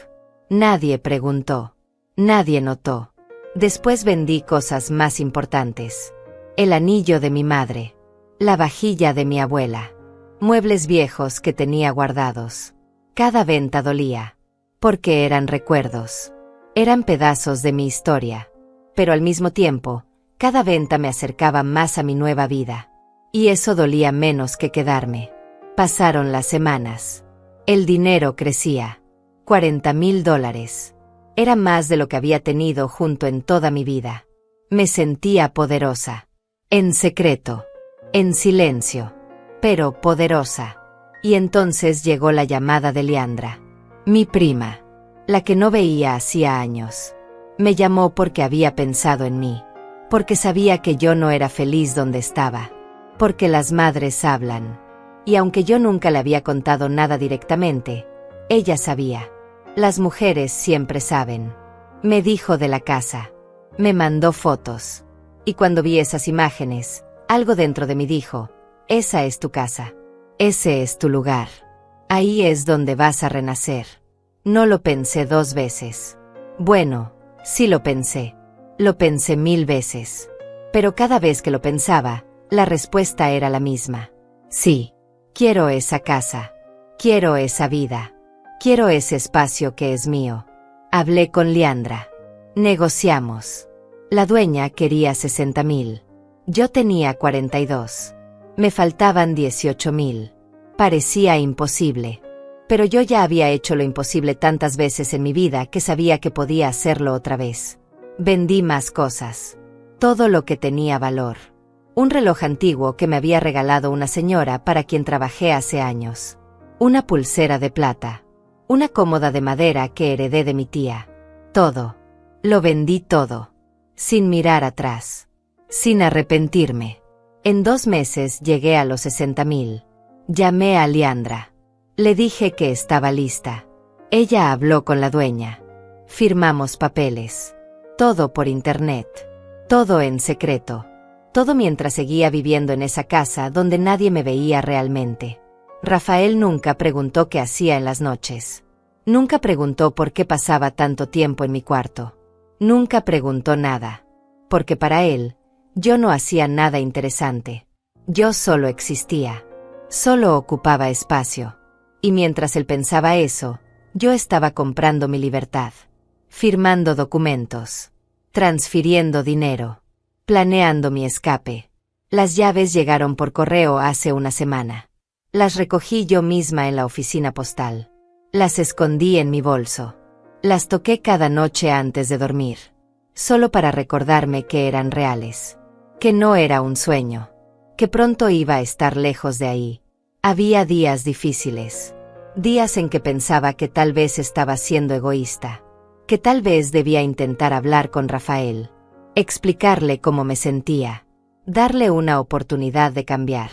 Nadie preguntó. Nadie notó. Después vendí cosas más importantes. El anillo de mi madre. La vajilla de mi abuela. Muebles viejos que tenía guardados. Cada venta dolía. porque eran recuerdos. Eran pedazos de mi historia. Pero al mismo tiempo, cada venta me acercaba más a mi nueva vida. Y eso dolía menos que quedarme. Pasaron las semanas. El dinero crecía. $40,000. Era más de lo que había tenido junto en toda mi vida. Me sentía poderosa. En secreto. En silencio. Pero poderosa. Y entonces llegó la llamada de Leandra. Mi prima. La que no veía hacía años. Me llamó porque había pensado en mí. Porque sabía que yo no era feliz donde estaba. Porque las madres hablan. Y aunque yo nunca le había contado nada directamente, ella sabía. Las mujeres siempre saben. Me dijo de la casa. Me mandó fotos. Y cuando vi esas imágenes, algo dentro de mí dijo, esa es tu casa. Ese es tu lugar. Ahí es donde vas a renacer. No lo pensé 2 veces. Bueno, sí lo pensé. Lo pensé 1000 veces. Pero cada vez que lo pensaba, la respuesta era la misma. Sí. Quiero esa casa. Quiero esa vida. Quiero ese espacio que es mío. Hablé con Leandra. Negociamos. La dueña quería 60,000. Yo tenía 42. Me faltaban 18,000. Parecía imposible. Pero yo ya había hecho lo imposible tantas veces en mi vida que sabía que podía hacerlo otra vez. Vendí más cosas. Todo lo que tenía valor. Un reloj antiguo que me había regalado una señora para quien trabajé hace años. Una pulsera de plata. Una cómoda de madera que heredé de mi tía. Todo. Lo vendí todo. Sin mirar atrás. Sin arrepentirme. En 2 meses llegué a los 60,000. Llamé a Leandra. Le dije que estaba lista. Ella habló con la dueña. Firmamos papeles. Todo por internet. Todo en secreto. Todo mientras seguía viviendo en esa casa donde nadie me veía realmente. Rafael nunca preguntó qué hacía en las noches. Nunca preguntó por qué pasaba tanto tiempo en mi cuarto. Nunca preguntó nada. Porque para él, yo no hacía nada interesante. Yo solo existía. Solo ocupaba espacio. Y mientras él pensaba eso, yo estaba comprando mi libertad. Firmando documentos. Transfiriendo dinero. Planeando mi escape. Las llaves llegaron por correo hace una semana. Las recogí yo misma en la oficina postal. Las escondí en mi bolso. Las toqué cada noche antes de dormir. Solo para recordarme que eran reales. Que no era un sueño. Que pronto iba a estar lejos de ahí. Había días difíciles. Días en que pensaba que tal vez estaba siendo egoísta. Que tal vez debía intentar hablar con Rafael. Explicarle cómo me sentía. Darle una oportunidad de cambiar.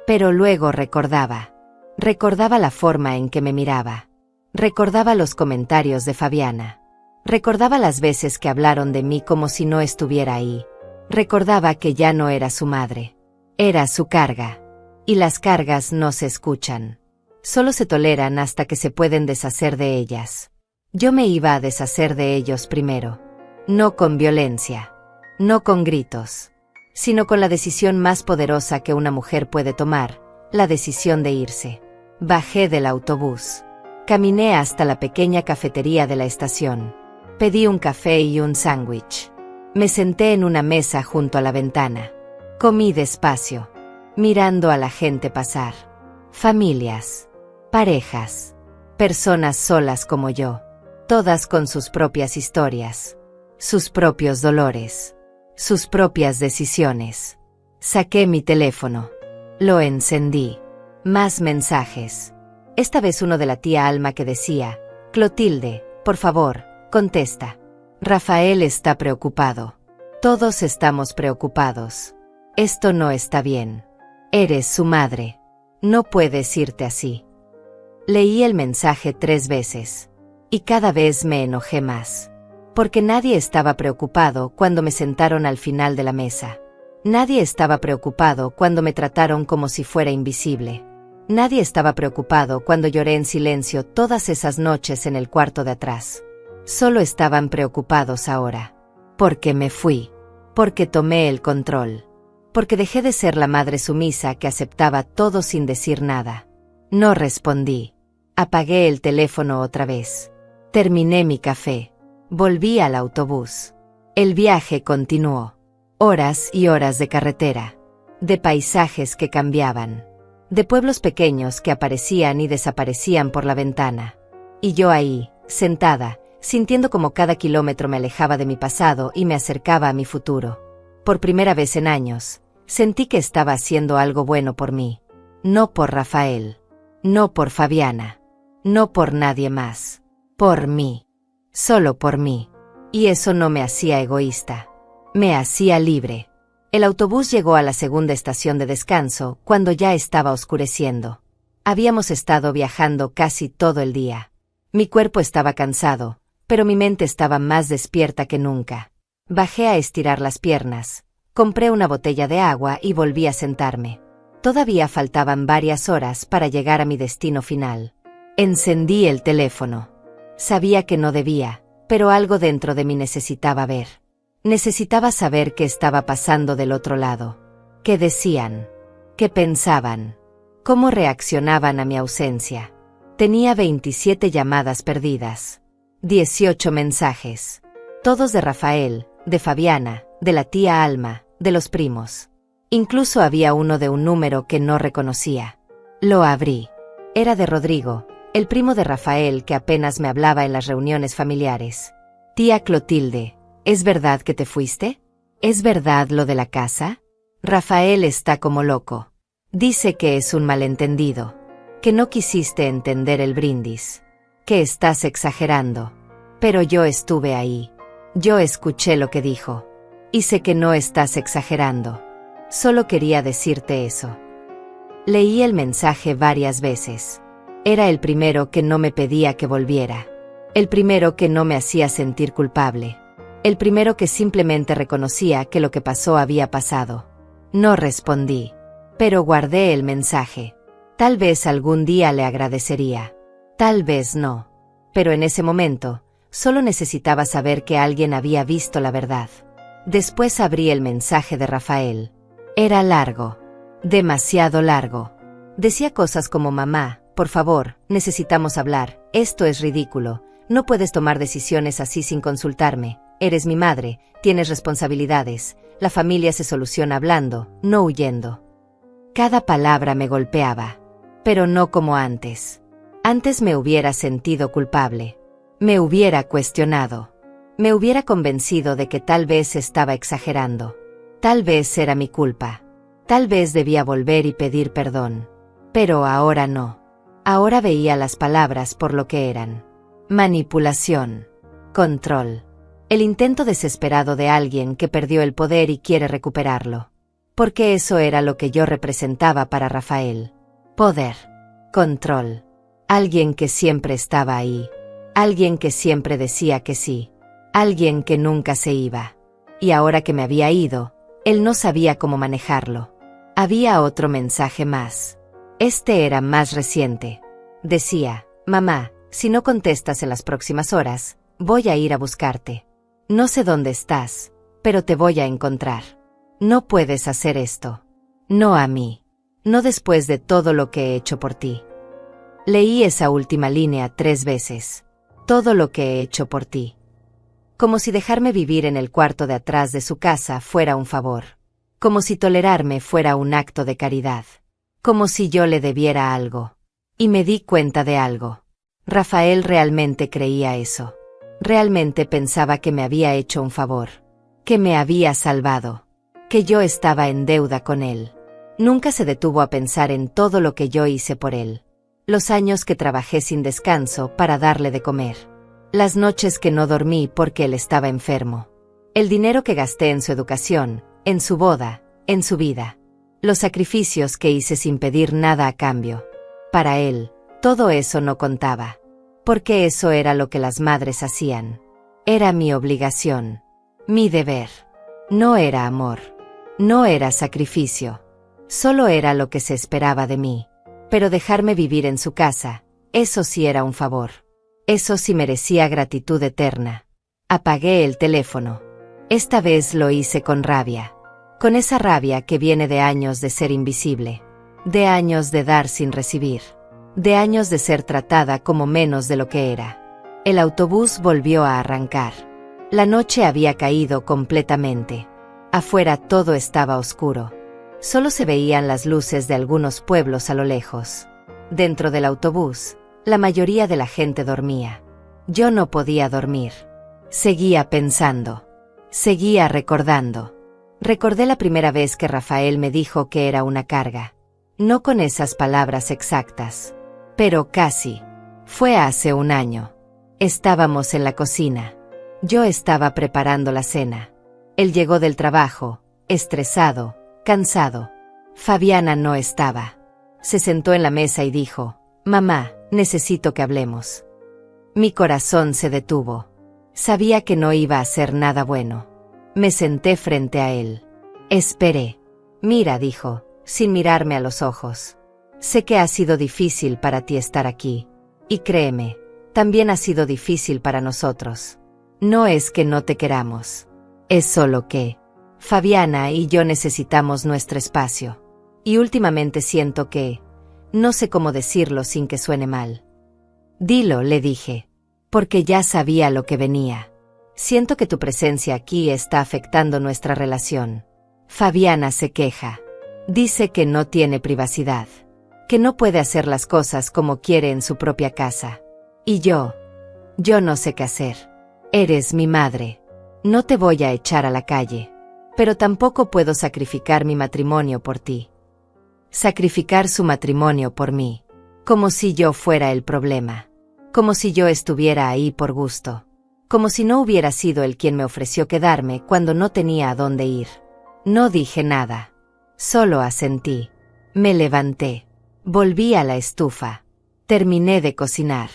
Pero luego recordaba. Recordaba la forma en que me miraba. Recordaba los comentarios de Fabiana. Recordaba las veces que hablaron de mí como si no estuviera ahí. Recordaba que ya no era su madre. Era su carga. Y las cargas no se escuchan. Solo se toleran hasta que se pueden deshacer de ellas. Yo me iba a deshacer de ellos primero. No con violencia. No con gritos, sino con la decisión más poderosa que una mujer puede tomar, la decisión de irse. Bajé del autobús. Caminé hasta la pequeña cafetería de la estación. Pedí un café y un sándwich. Me senté en una mesa junto a la ventana. Comí despacio, mirando a la gente pasar. Familias, parejas, personas solas como yo, todas con sus propias historias, sus propios dolores. Sus propias decisiones. Saqué mi teléfono. Lo encendí. Más mensajes. Esta vez uno de la tía Alma que decía, Clotilde, por favor, contesta. Rafael está preocupado. Todos estamos preocupados. Esto no está bien. Eres su madre. No puedes irte así. Leí el mensaje 3 veces. Y cada vez me enojé más. Porque nadie estaba preocupado cuando me sentaron al final de la mesa. Nadie estaba preocupado cuando me trataron como si fuera invisible. Nadie estaba preocupado cuando lloré en silencio todas esas noches en el cuarto de atrás. Solo estaban preocupados ahora. Porque me fui. Porque tomé el control. Porque dejé de ser la madre sumisa que aceptaba todo sin decir nada. No respondí. Apagué el teléfono otra vez. Terminé mi café. Volví al autobús. El viaje continuó. Horas y horas de carretera. De paisajes que cambiaban. De pueblos pequeños que aparecían y desaparecían por la ventana. Y yo ahí, sentada, sintiendo como cada kilómetro me alejaba de mi pasado y me acercaba a mi futuro. Por primera vez en años, sentí que estaba haciendo algo bueno por mí. No por Rafael. No por Fabiana. No por nadie más. Por mí. Solo por mí. Y eso no me hacía egoísta. Me hacía libre. El autobús llegó a la segunda estación de descanso cuando ya estaba oscureciendo. Habíamos estado viajando casi todo el día. Mi cuerpo estaba cansado, pero mi mente estaba más despierta que nunca. Bajé a estirar las piernas, compré una botella de agua y volví a sentarme. Todavía faltaban varias horas para llegar a mi destino final. Encendí el teléfono. Sabía que no debía, pero algo dentro de mí necesitaba ver. Necesitaba saber qué estaba pasando del otro lado. ¿Qué decían? ¿Qué pensaban? ¿Cómo reaccionaban a mi ausencia? Tenía 27 llamadas perdidas. 18 mensajes. Todos de Rafael, de Fabiana, de la tía Alma, de los primos. Incluso había uno de un número que no reconocía. Lo abrí. Era de Rodrigo, el primo de Rafael que apenas me hablaba en las reuniones familiares. Tía Clotilde, ¿es verdad que te fuiste? ¿Es verdad lo de la casa? Rafael está como loco. Dice que es un malentendido. Que no quisiste entender el brindis. Que estás exagerando. Pero yo estuve ahí. Yo escuché lo que dijo. Y sé que no estás exagerando. Solo quería decirte eso. Leí el mensaje varias veces. Era el primero que no me pedía que volviera. El primero que no me hacía sentir culpable. El primero que simplemente reconocía que lo que pasó había pasado. No respondí. Pero guardé el mensaje. Tal vez algún día le agradecería. Tal vez no. Pero en ese momento, solo necesitaba saber que alguien había visto la verdad. Después abrí el mensaje de Rafael. Era largo. Demasiado largo. Decía cosas como: mamá, por favor, necesitamos hablar, esto es ridículo, no puedes tomar decisiones así sin consultarme, eres mi madre, tienes responsabilidades, la familia se soluciona hablando, no huyendo. Cada palabra me golpeaba. Pero no como antes. Antes me hubiera sentido culpable. Me hubiera cuestionado. Me hubiera convencido de que tal vez estaba exagerando. Tal vez era mi culpa. Tal vez debía volver y pedir perdón. Pero ahora no. Ahora veía las palabras por lo que eran. Manipulación. Control. El intento desesperado de alguien que perdió el poder y quiere recuperarlo. Porque eso era lo que yo representaba para Rafael. Poder. Control. Alguien que siempre estaba ahí. Alguien que siempre decía que sí. Alguien que nunca se iba. Y ahora que me había ido, él no sabía cómo manejarlo. Había otro mensaje más. Este era más reciente. Decía: mamá, si no contestas en las próximas horas, voy a ir a buscarte. No sé dónde estás, pero te voy a encontrar. No puedes hacer esto. No a mí. No después de todo lo que he hecho por ti. Leí esa última línea 3 veces. Todo lo que he hecho por ti. Como si dejarme vivir en el cuarto de atrás de su casa fuera un favor. Como si tolerarme fuera un acto de caridad. Como si yo le debiera algo. Y me di cuenta de algo. Rafael realmente creía eso. Realmente pensaba que me había hecho un favor. Que me había salvado. Que yo estaba en deuda con él. Nunca se detuvo a pensar en todo lo que yo hice por él. Los años que trabajé sin descanso para darle de comer. Las noches que no dormí porque él estaba enfermo. El dinero que gasté en su educación, en su boda, en su vida. Los sacrificios que hice sin pedir nada a cambio. Para él, todo eso no contaba. Porque eso era lo que las madres hacían. Era mi obligación. Mi deber. No era amor. No era sacrificio. Solo era lo que se esperaba de mí. Pero dejarme vivir en su casa, eso sí era un favor. Eso sí merecía gratitud eterna. Apagué el teléfono. Esta vez lo hice con rabia. Con esa rabia que viene de años de ser invisible. De años de dar sin recibir. De años de ser tratada como menos de lo que era. El autobús volvió a arrancar. La noche había caído completamente. Afuera todo estaba oscuro. Solo se veían las luces de algunos pueblos a lo lejos. Dentro del autobús, la mayoría de la gente dormía. Yo no podía dormir. Seguía pensando. Seguía recordando. Recordé la primera vez que Rafael me dijo que era una carga. No con esas palabras exactas, pero casi. Fue hace un año. Estábamos en la cocina. Yo estaba preparando la cena. Él llegó del trabajo, estresado, cansado. Fabiana no estaba. Se sentó en la mesa y dijo: «Mamá, necesito que hablemos». Mi corazón se detuvo. Sabía que no iba a ser nada bueno. Me senté frente a él. Esperé. «Mira», dijo, sin mirarme a los ojos. «Sé que ha sido difícil para ti estar aquí. Y créeme, también ha sido difícil para nosotros. No es que no te queramos. Es solo que Fabiana y yo necesitamos nuestro espacio. Y últimamente siento que... no sé cómo decirlo sin que suene mal». «Dilo», le dije, porque ya sabía lo que venía. «Siento que tu presencia aquí está afectando nuestra relación. Fabiana se queja. Dice que no tiene privacidad. Que no puede hacer las cosas como quiere en su propia casa. Y yo no sé qué hacer. Eres mi madre. No te voy a echar a la calle. Pero tampoco puedo sacrificar mi matrimonio por ti». Sacrificar su matrimonio por mí. Como si yo fuera el problema. Como si yo estuviera ahí por gusto. Como si no hubiera sido él quien me ofreció quedarme cuando no tenía a dónde ir. No dije nada. Solo asentí. Me levanté. Volví a la estufa. Terminé de cocinar.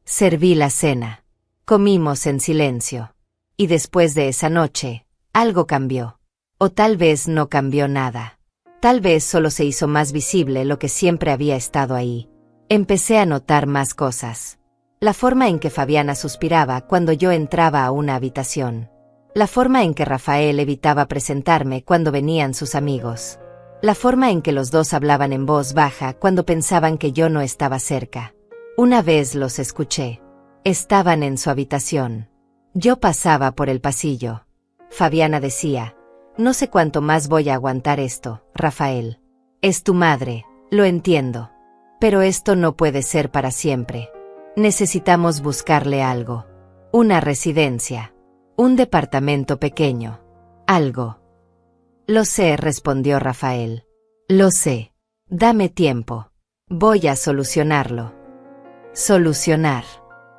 Serví la cena. Comimos en silencio. Y después de esa noche, algo cambió. O tal vez no cambió nada. Tal vez solo se hizo más visible lo que siempre había estado ahí. Empecé a notar más cosas. La forma en que Fabiana suspiraba cuando yo entraba a una habitación. La forma en que Rafael evitaba presentarme cuando venían sus amigos. La forma en que los dos hablaban en voz baja cuando pensaban que yo no estaba cerca. Una vez los escuché. Estaban en su habitación. Yo pasaba por el pasillo. Fabiana decía: «No sé cuánto más voy a aguantar esto, Rafael. Es tu madre, lo entiendo. Pero esto no puede ser para siempre. Necesitamos buscarle algo. Una residencia. Un departamento pequeño. Algo». «Lo sé», respondió Rafael. «Lo sé. Dame tiempo. Voy a solucionarlo». Solucionar.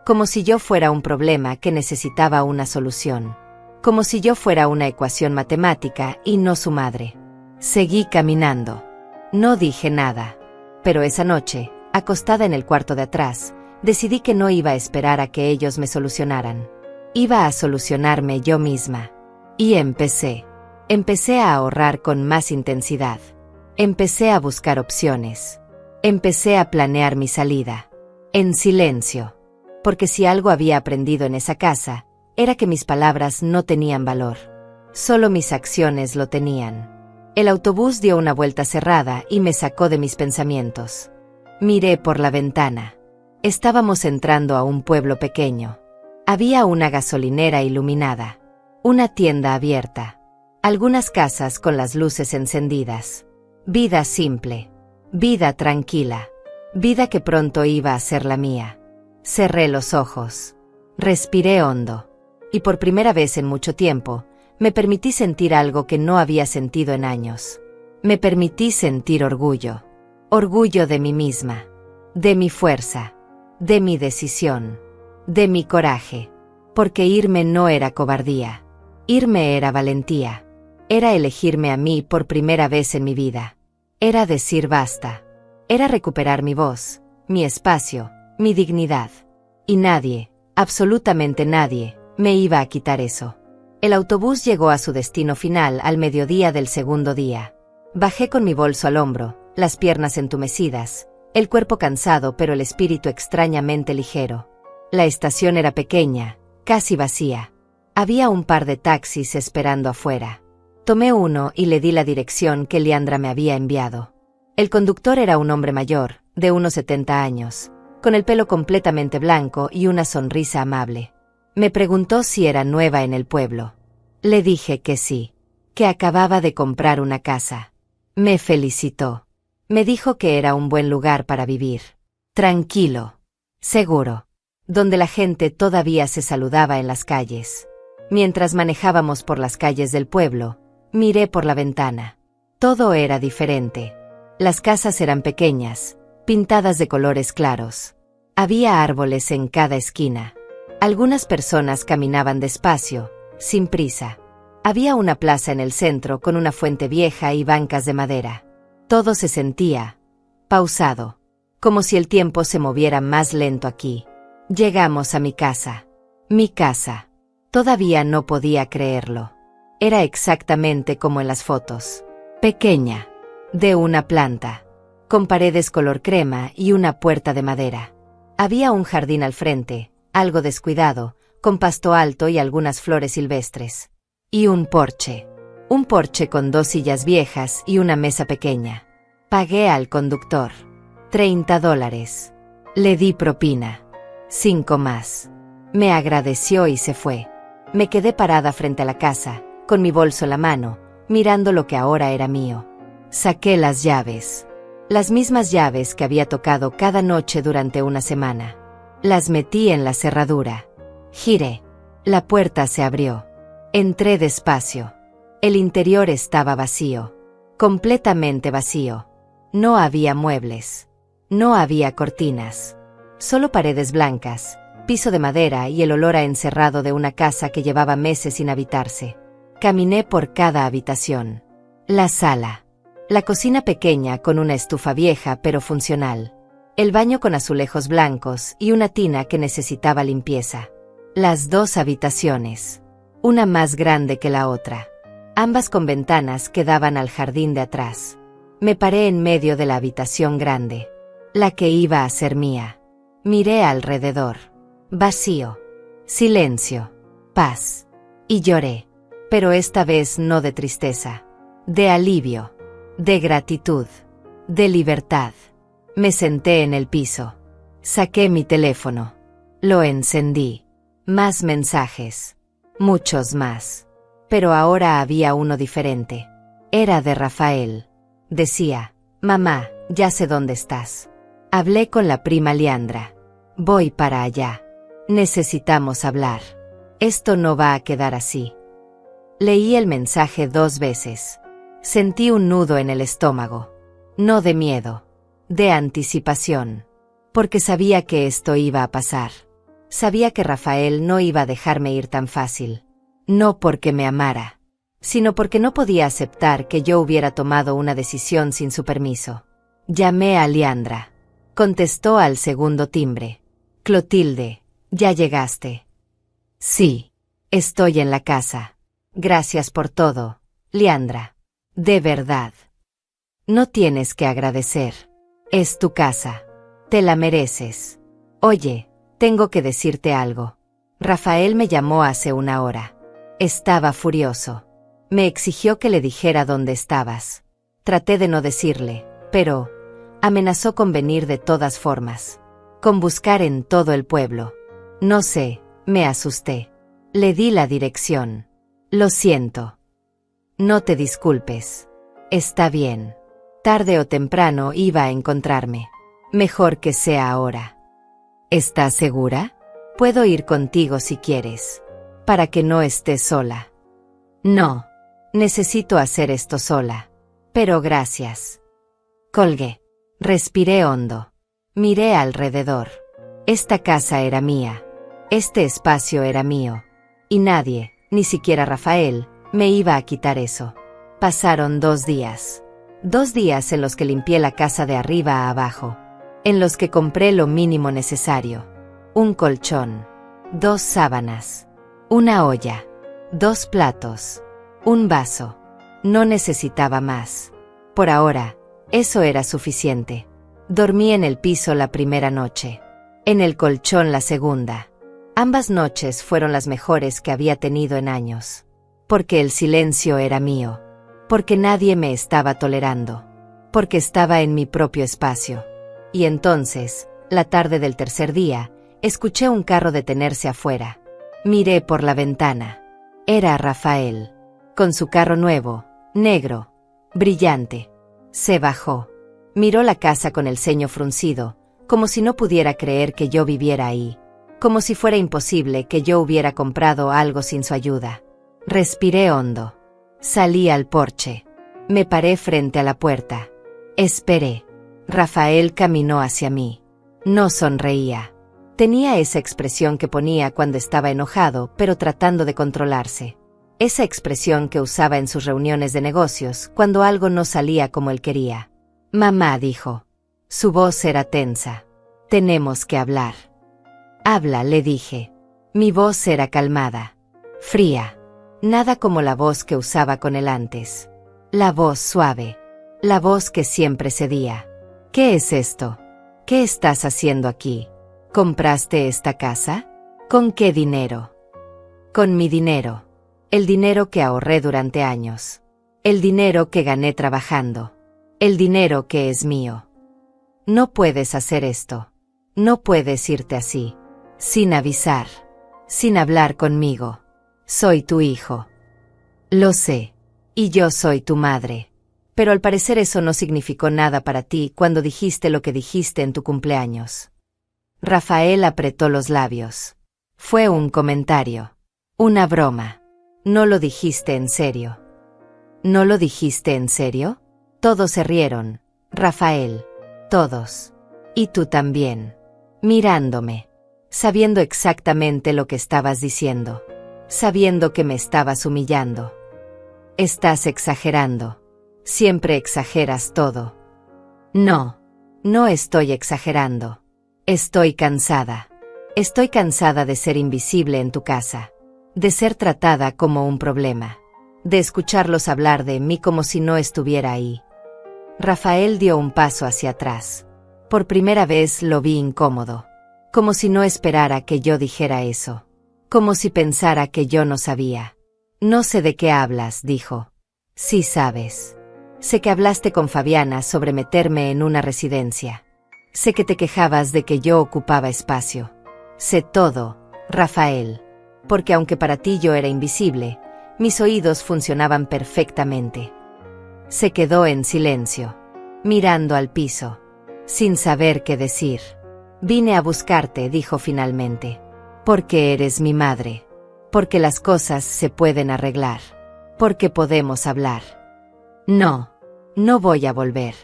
Como si yo fuera un problema que necesitaba una solución. Como si yo fuera una ecuación matemática y no su madre. Seguí caminando. No dije nada. Pero esa noche, acostada en el cuarto de atrás, decidí que no iba a esperar a que ellos me solucionaran. Iba a solucionarme yo misma. Y empecé. Empecé a ahorrar con más intensidad. Empecé a buscar opciones. Empecé a planear mi salida. En silencio. Porque si algo había aprendido en esa casa, era que mis palabras no tenían valor. Solo mis acciones lo tenían. El autobús dio una vuelta cerrada y me sacó de mis pensamientos. Miré por la ventana. Estábamos entrando a un pueblo pequeño. Había una gasolinera iluminada. Una tienda abierta. Algunas casas con las luces encendidas. Vida simple. Vida tranquila. Vida que pronto iba a ser la mía. Cerré los ojos. Respiré hondo. Y por primera vez en mucho tiempo, me permití sentir algo que no había sentido en años. Me permití sentir orgullo. Orgullo de mí misma. De mi fuerza. De mi decisión. De mi coraje. Porque irme no era cobardía. Irme era valentía. Era elegirme a mí por primera vez en mi vida. Era decir basta. Era recuperar mi voz, mi espacio, mi dignidad. Y nadie, absolutamente nadie, me iba a quitar eso. El autobús llegó a su destino final al mediodía del segundo día. Bajé con mi bolso al hombro, las piernas entumecidas, el cuerpo cansado pero el espíritu extrañamente ligero. La estación era pequeña, casi vacía. Había un par de taxis esperando afuera. Tomé uno y le di la dirección que Leandra me había enviado. El conductor era un hombre mayor, de unos 70 años. con el pelo completamente blanco y una sonrisa amable. Me preguntó si era nueva en el pueblo. Le dije que sí, que acababa de comprar una casa. Me felicitó. Me dijo que era un buen lugar para vivir. Tranquilo, seguro, donde la gente todavía se saludaba en las calles. Mientras manejábamos por las calles del pueblo, miré por la ventana. Todo era diferente. Las casas eran pequeñas, pintadas de colores claros. Había árboles en cada esquina. Algunas personas caminaban despacio, sin prisa. Había una plaza en el centro con una fuente vieja y bancas de madera. Todo se sentía pausado, como si el tiempo se moviera más lento aquí. Llegamos a mi casa. Mi casa. Todavía no podía creerlo. Era exactamente como en las fotos. Pequeña, de una planta, con paredes color crema y una puerta de madera. Había un jardín al frente, algo descuidado, con pasto alto y algunas flores silvestres. Y un porche con 2 sillas viejas y una mesa pequeña. Pagué al conductor $30. Le di propina. 5 más. Me agradeció y se fue. Me quedé parada frente a la casa, con mi bolso en la mano, mirando lo que ahora era mío. Saqué las llaves. Las mismas llaves que había tocado cada noche durante una semana. Las metí en la cerradura. Giré. La puerta se abrió. Entré despacio. El interior estaba vacío. Completamente vacío. No había muebles. No había cortinas. Solo paredes blancas, piso de madera y el olor a encerrado de una casa que llevaba meses sin habitarse. Caminé por cada habitación. La sala. La cocina pequeña con una estufa vieja pero funcional. El baño con azulejos blancos y una tina que necesitaba limpieza. Las 2 habitaciones. Una más grande que la otra. Ambas con ventanas que daban al jardín de atrás. Me paré en medio de la habitación grande. La que iba a ser mía. Miré alrededor. Vacío. Silencio. Paz. Y lloré. Pero esta vez no de tristeza. De alivio. De gratitud. De libertad. Me senté en el piso. Saqué mi teléfono. Lo encendí. Más mensajes. Muchos más. Pero ahora había uno diferente. Era de Rafael. Decía: mamá, ya sé dónde estás. Hablé con la prima Leandra. Voy para allá. Necesitamos hablar. Esto no va a quedar así. Leí el mensaje 2 veces. Sentí un nudo en el estómago. No de miedo. De anticipación. Porque sabía que esto iba a pasar. Sabía que Rafael no iba a dejarme ir tan fácil. No porque me amara, sino porque no podía aceptar que yo hubiera tomado una decisión sin su permiso. Llamé a Leandra. Contestó al segundo timbre. Clotilde, ¿ya llegaste? Sí, estoy en la casa. Gracias por todo, Leandra. De verdad. No tienes que agradecer. Es tu casa. Te la mereces. Oye, tengo que decirte algo. Rafael me llamó hace 1 hora. Estaba furioso. Me exigió que le dijera dónde estabas. Traté de no decirle, pero amenazó con venir de todas formas. Con buscar en todo el pueblo. No sé, me asusté. Le di la dirección. Lo siento. No te disculpes. Está bien. Tarde o temprano iba a encontrarme. Mejor que sea ahora. ¿Estás segura? Puedo ir contigo si quieres. Para que no estés sola. No. Necesito hacer esto sola. Pero gracias. Colgué. Respiré hondo. Miré alrededor. Esta casa era mía. Este espacio era mío. Y nadie, ni siquiera Rafael, me iba a quitar eso. Pasaron 2 días. 2 días en los que limpié la casa de arriba a abajo. En los que compré lo mínimo necesario. Un colchón. 2 sábanas. Una olla. 2 platos. Un vaso. No necesitaba más. Por ahora, eso era suficiente. Dormí en el piso la primera noche. En el colchón la segunda. Ambas noches fueron las mejores que había tenido en años. Porque el silencio era mío. Porque nadie me estaba tolerando. Porque estaba en mi propio espacio. Y entonces, La tarde del tercer día, escuché un carro detenerse afuera. Miré por la ventana. Era Rafael. Con su carro nuevo, negro, brillante. Se bajó. Miró la casa con el ceño fruncido, como si no pudiera creer que yo viviera ahí. Como si fuera imposible que yo hubiera comprado algo sin su ayuda. Respiré hondo. Salí al porche. Me paré frente a la puerta. Esperé. Rafael caminó hacia mí. No sonreía. Tenía esa expresión que ponía cuando estaba enojado, pero tratando de controlarse. Esa expresión que usaba en sus reuniones de negocios, cuando algo no salía como él quería. Mamá, dijo. Su voz era tensa. Tenemos que hablar. Habla, le dije. Mi voz era calmada. Fría. Nada como la voz que usaba con él antes. La voz suave. La voz que siempre cedía. ¿Qué es esto? ¿Qué estás haciendo aquí? ¿Compraste esta casa? ¿Con qué dinero? Con mi dinero. El dinero que ahorré durante años. El dinero que gané trabajando. El dinero que es mío. No puedes hacer esto. No puedes irte así. Sin avisar. Sin hablar conmigo. Soy tu hijo. Lo sé. Y yo soy tu madre. Pero al parecer eso no significó nada para ti cuando dijiste lo que dijiste en tu cumpleaños. Rafael apretó los labios. Fue un comentario. Una broma. No lo dijiste en serio. ¿No lo dijiste en serio? Todos se rieron. Rafael. Todos. Y tú también. Mirándome. Sabiendo exactamente lo que estabas diciendo. Sabiendo que me estabas humillando. Estás exagerando. Siempre exageras todo. No. No estoy exagerando. Estoy cansada. Estoy cansada de ser invisible en tu casa. De ser tratada como un problema. De escucharlos hablar de mí como si no estuviera ahí. Rafael dio un paso hacia atrás. Por primera vez lo vi incómodo. Como si no esperara que yo dijera eso. Como si pensara que yo no sabía. No sé de qué hablas, dijo. Sí sabes. Sé que hablaste con Fabiana sobre meterme en una residencia. Sé que te quejabas de que yo ocupaba espacio. Sé todo, Rafael. Porque aunque para ti yo era invisible, mis oídos funcionaban perfectamente. Se quedó en silencio, mirando al piso, sin saber qué decir. Vine a buscarte, dijo finalmente. Porque eres mi madre. Porque las cosas se pueden arreglar. Porque podemos hablar. No, no voy a volver.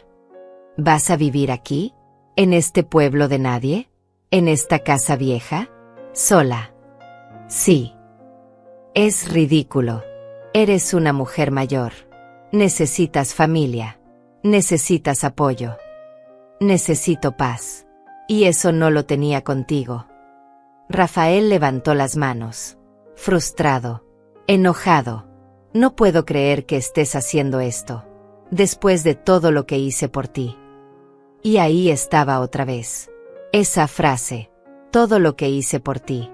¿Vas a vivir aquí? ¿En este pueblo de nadie? ¿En esta casa vieja? ¿Sola? Sí. Es ridículo. Eres una mujer mayor. Necesitas familia. Necesitas apoyo. Necesito paz. Y eso no lo tenía contigo. Rafael levantó las manos. Frustrado. Enojado. No puedo creer que estés haciendo esto. Después de todo lo que hice por ti. Y ahí estaba otra vez. Esa frase. Todo lo que hice por ti.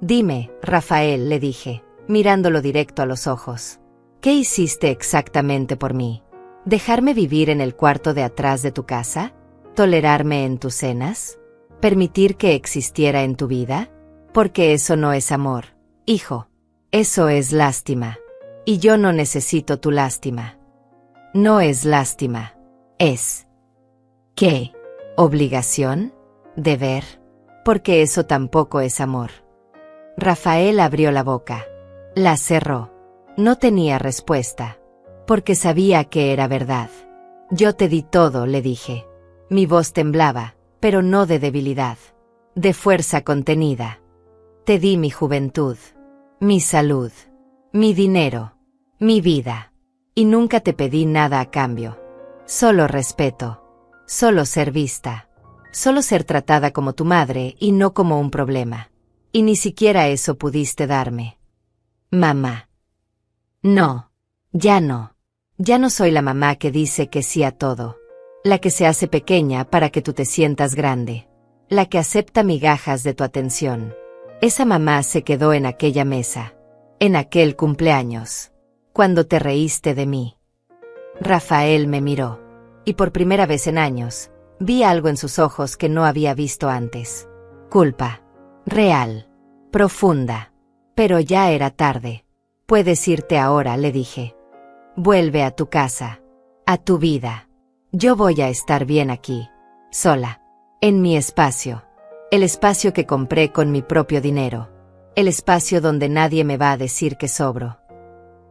Dime, Rafael, le dije, mirándolo directo a los ojos. ¿Qué hiciste exactamente por mí? ¿Dejarme vivir en el cuarto de atrás de tu casa? ¿Tolerarme en tus cenas? ¿Permitir que existiera en tu vida? Porque eso no es amor, hijo. Eso es lástima. Y yo no necesito tu lástima. No es lástima. Es... ¿qué? ¿Obligación? ¿Deber? Porque eso tampoco es amor. Rafael abrió la boca. La cerró. No tenía respuesta. Porque sabía que era verdad. Yo te di todo, le dije. Mi voz temblaba, pero no de debilidad. De fuerza contenida. Te di mi juventud. Mi salud. Mi dinero. Mi vida. Y nunca te pedí nada a cambio. Solo respeto. Solo ser vista. Solo ser tratada como tu madre y no como un problema. Y ni siquiera eso pudiste darme. Mamá. No. Ya no. Ya no soy la mamá que dice que sí a todo. La que se hace pequeña para que tú te sientas grande. La que acepta migajas de tu atención. Esa mamá se quedó en aquella mesa. En aquel cumpleaños. Cuando te reíste de mí. Rafael me miró. Y por primera vez en años, Vi algo en sus ojos que no había visto antes. Culpa. Real. Profunda. Pero ya era tarde. Puedes irte ahora, le dije. Vuelve a tu casa. A tu vida. Yo voy a estar bien aquí. Sola. En mi espacio. El espacio que compré con mi propio dinero. El espacio donde nadie me va a decir que sobro.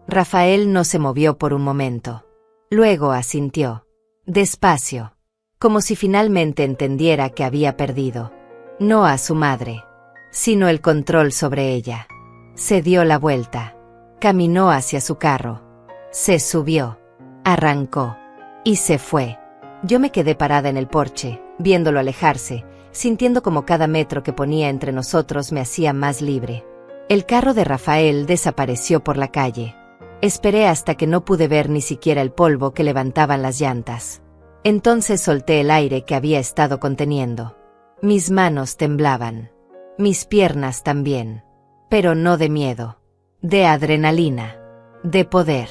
Rafael no se movió por un momento. Luego asintió. Despacio. Como si finalmente entendiera que había perdido. No a su madre, sino el control sobre ella. Se dio la vuelta. Caminó hacia su carro. Se subió. Arrancó. Y se fue. Yo me quedé parada en el porche, viéndolo alejarse, sintiendo como cada metro que ponía entre nosotros me hacía más libre. El carro de Rafael desapareció por la calle. Esperé hasta que no pude ver ni siquiera el polvo que levantaban las llantas. Entonces solté el aire que había estado conteniendo. Mis manos temblaban. Mis piernas también. Pero no de miedo. De adrenalina. De poder.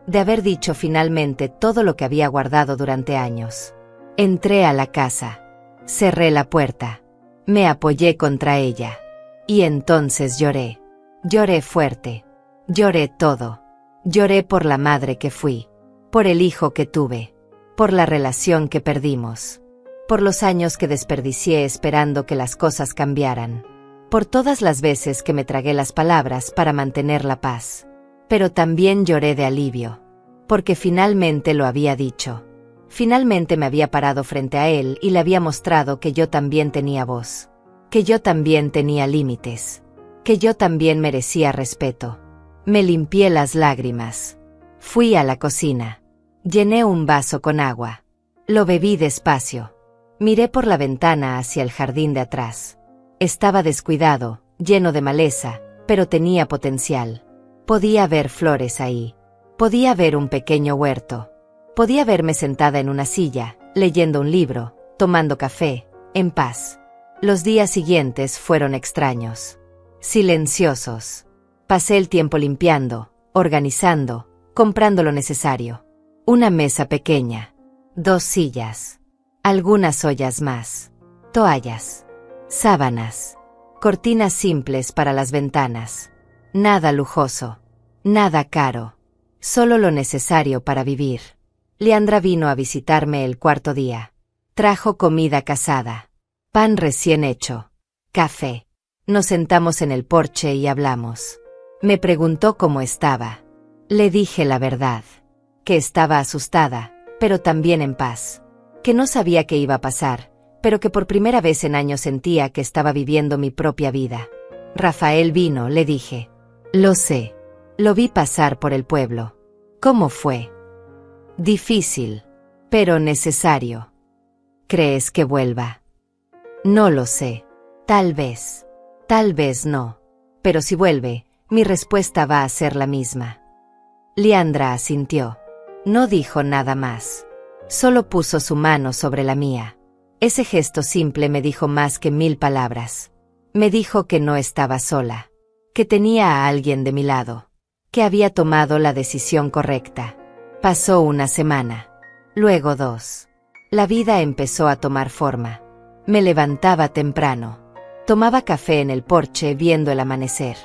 De haber dicho finalmente todo lo que había guardado durante años. Entré a la casa. Cerré la puerta. Me apoyé contra ella. Y entonces lloré. Lloré fuerte. Lloré todo. Lloré por la madre que fui. Por el hijo que tuve. Por la relación que perdimos. Por los años que desperdicié esperando que las cosas cambiaran. Por todas las veces que me tragué las palabras para mantener la paz. Pero también lloré de alivio. Porque finalmente lo había dicho. Finalmente me había parado frente a él y le había mostrado que yo también tenía voz. Que yo también tenía límites. Que yo también merecía respeto. Me limpié las lágrimas. Fui a la cocina. Llené un vaso con agua. Lo bebí despacio. Miré por la ventana hacia el jardín de atrás. Estaba descuidado, lleno de maleza, pero tenía potencial. Podía ver flores ahí. Podía ver un pequeño huerto. Podía verme sentada en una silla, leyendo un libro, tomando café, en paz. Los días siguientes fueron extraños. Silenciosos. Pasé el tiempo limpiando, organizando, comprando lo necesario. Una mesa pequeña. 2 sillas. Algunas ollas más. Toallas. Sábanas. Cortinas simples para las ventanas. Nada lujoso. Nada caro. Solo lo necesario para vivir. Leandra vino a visitarme el 4.º día. Trajo comida casada. Pan recién hecho. Café. Nos sentamos en el porche y hablamos. Me preguntó cómo estaba. Le dije la verdad. Que estaba asustada, pero también en paz. Que no sabía qué iba a pasar, pero que por primera vez en años sentía que estaba viviendo mi propia vida. Rafael vino, le dije. Lo sé. Lo vi pasar por el pueblo. ¿Cómo fue? Difícil, pero necesario. ¿Crees que vuelva? No lo sé. Tal vez no. Pero si vuelve, mi respuesta va a ser la misma. Leandra asintió. No dijo nada más. Solo puso su mano sobre la mía. Ese gesto simple me dijo más que 1000 palabras. Me dijo que no estaba sola. Que tenía a alguien de mi lado. Que había tomado la decisión correcta. Pasó una semana. Luego 2. La vida empezó a tomar forma. Me levantaba temprano. Tomaba café en el porche viendo el amanecer.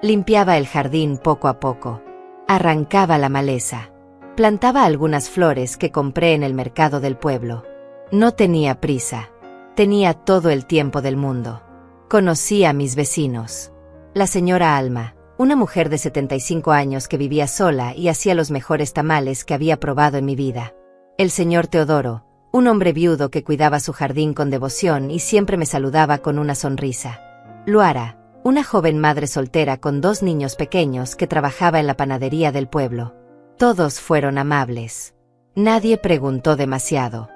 Limpiaba el jardín poco a poco. Arrancaba la maleza. Plantaba algunas flores que compré en el mercado del pueblo. No tenía prisa. Tenía todo el tiempo del mundo. Conocí a mis vecinos. La señora Alma, una mujer de 75 años que vivía sola y hacía los mejores tamales que había probado en mi vida. El señor Teodoro, un hombre viudo que cuidaba su jardín con devoción y siempre me saludaba con una sonrisa. Luara, una joven madre soltera con 2 niños pequeños que trabajaba en la panadería del pueblo. Todos fueron amables. Nadie preguntó demasiado.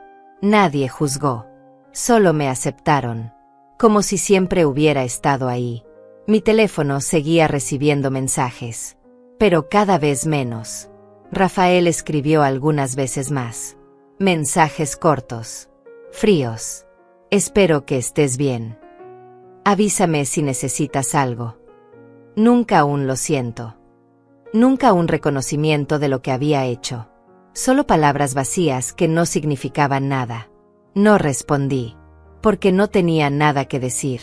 Nadie juzgó. Solo me aceptaron. Como si siempre hubiera estado ahí. Mi teléfono seguía recibiendo mensajes. Pero cada vez menos. Rafael escribió algunas veces más. Mensajes cortos. Fríos. Espero que estés bien. Avísame si necesitas algo. Nunca un lo siento. Nunca un reconocimiento de lo que había hecho. Solo palabras vacías que no significaban nada. No respondí. Porque no tenía nada que decir.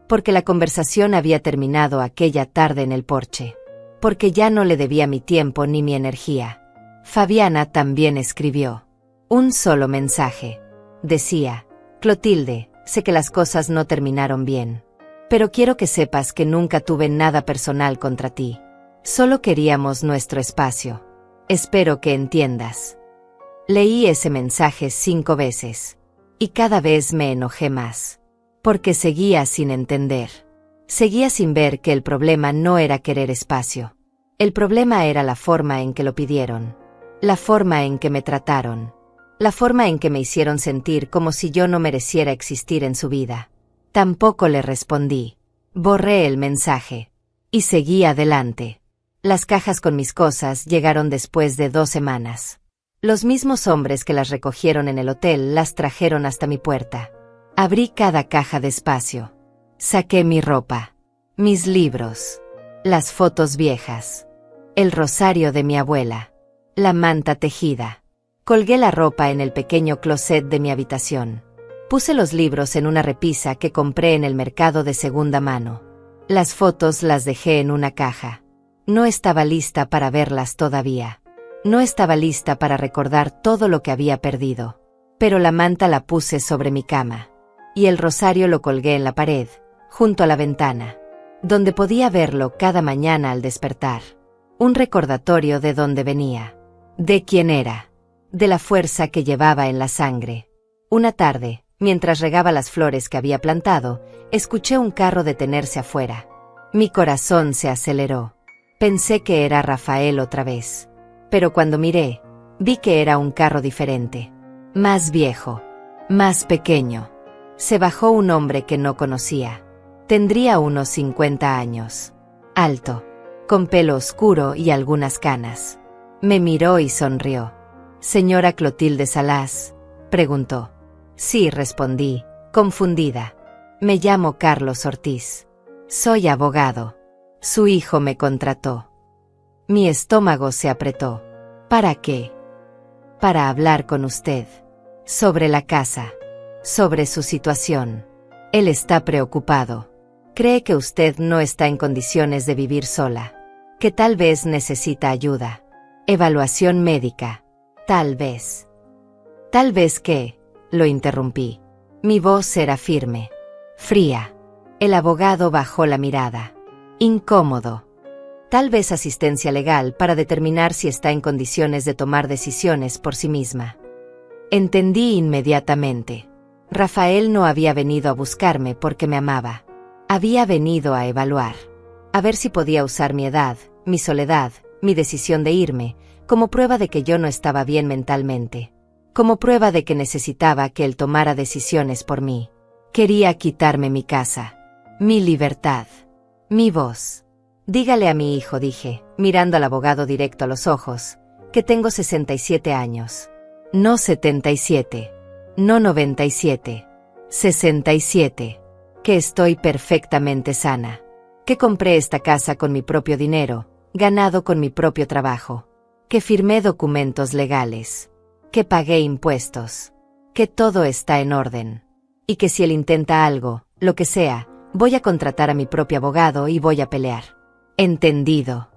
Porque la conversación había terminado aquella tarde en el porche. Porque ya no le debía mi tiempo ni mi energía. Fabiana también escribió. Un solo mensaje. Decía: Clotilde, sé que las cosas no terminaron bien. Pero quiero que sepas que nunca tuve nada personal contra ti. Solo queríamos nuestro espacio. Espero que entiendas. Leí ese mensaje 5 veces. Y cada vez me enojé más. Porque seguía sin entender. Seguía sin ver que el problema no era querer espacio. El problema era la forma en que lo pidieron. La forma en que me trataron. La forma en que me hicieron sentir como si yo no mereciera existir en su vida. Tampoco le respondí. Borré el mensaje. Y seguí adelante. Las cajas con mis cosas llegaron después de 2 semanas. Los mismos hombres que las recogieron en el hotel las trajeron hasta mi puerta. Abrí cada caja despacio. Saqué mi ropa, mis libros, las fotos viejas, el rosario de mi abuela, la manta tejida. Colgué la ropa en el pequeño closet de mi habitación. Puse los libros en una repisa que compré en el mercado de segunda mano. Las fotos las dejé en una caja. No estaba lista para verlas todavía. No estaba lista para recordar todo lo que había perdido. Pero la manta la puse sobre mi cama. Y el rosario lo colgué en la pared, junto a la ventana, donde podía verlo cada mañana al despertar. Un recordatorio de dónde venía, de quién era, de la fuerza que llevaba en la sangre. Una tarde, mientras regaba las flores que había plantado, escuché un carro detenerse afuera. Mi corazón se aceleró. Pensé que era Rafael otra vez. Pero cuando miré, vi que era un carro diferente. Más viejo. Más pequeño. Se bajó un hombre que no conocía. Tendría unos 50 años. Alto. Con pelo oscuro y algunas canas. Me miró y sonrió. «¿Señora Clotilde Salas?», preguntó. «Sí», respondí, confundida. «Me llamo Carlos Ortiz. Soy abogado. Su hijo me contrató». Mi estómago se apretó. «¿Para qué?». «Para hablar con usted. Sobre la casa. Sobre su situación. Él está preocupado. Cree que usted no está en condiciones de vivir sola. Que tal vez necesita ayuda. Evaluación médica. Tal vez». «¿Tal vez qué?», lo interrumpí. Mi voz era firme. Fría. El abogado bajó la mirada. Incómodo. «Tal vez asistencia legal para determinar si está en condiciones de tomar decisiones por sí misma». Entendí inmediatamente. Rafael no había venido a buscarme porque me amaba. Había venido a evaluar. A ver si podía usar mi edad, mi soledad, mi decisión de irme, como prueba de que yo no estaba bien mentalmente. Como prueba de que necesitaba que él tomara decisiones por mí. Quería quitarme mi casa. Mi libertad. Mi voz. «Dígale a mi hijo», dije, mirando al abogado directo a los ojos, «que tengo 67 años. No 77. No 97. 67. Que estoy perfectamente sana. Que compré esta casa con mi propio dinero, ganado con mi propio trabajo. Que firmé documentos legales. Que pagué impuestos. Que todo está en orden. Y que si él intenta algo, lo que sea, voy a contratar a mi propio abogado y voy a pelear». «Entendido».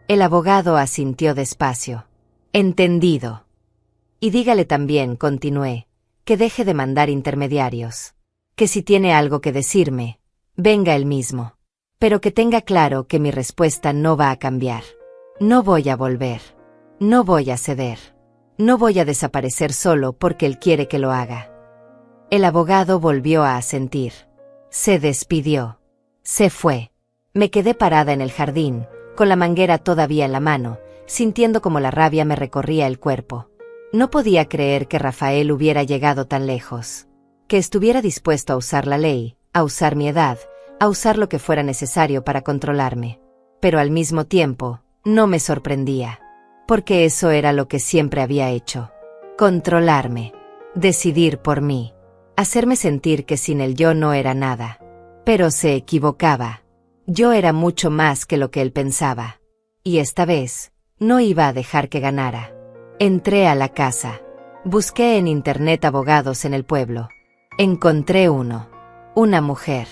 El abogado asintió despacio. «Entendido. Y dígale también», continué, «que deje de mandar intermediarios. Que si tiene algo que decirme, venga él mismo. Pero que tenga claro que mi respuesta no va a cambiar. No voy a volver. No voy a ceder. No voy a desaparecer solo porque él quiere que lo haga». El abogado volvió a asentir. Se despidió. Se fue. Me quedé parada en el jardín, con la manguera todavía en la mano, sintiendo como la rabia me recorría el cuerpo. No podía creer que Rafael hubiera llegado tan lejos. Que estuviera dispuesto a usar la ley, a usar mi edad, a usar lo que fuera necesario para controlarme. Pero al mismo tiempo, no me sorprendía. Porque eso era lo que siempre había hecho. Controlarme. Decidir por mí. Hacerme sentir que sin él yo no era nada. Pero se equivocaba. Yo era mucho más que lo que él pensaba. Y esta vez, no iba a dejar que ganara. Entré a la casa. Busqué en internet abogados en el pueblo. Encontré uno. Una mujer.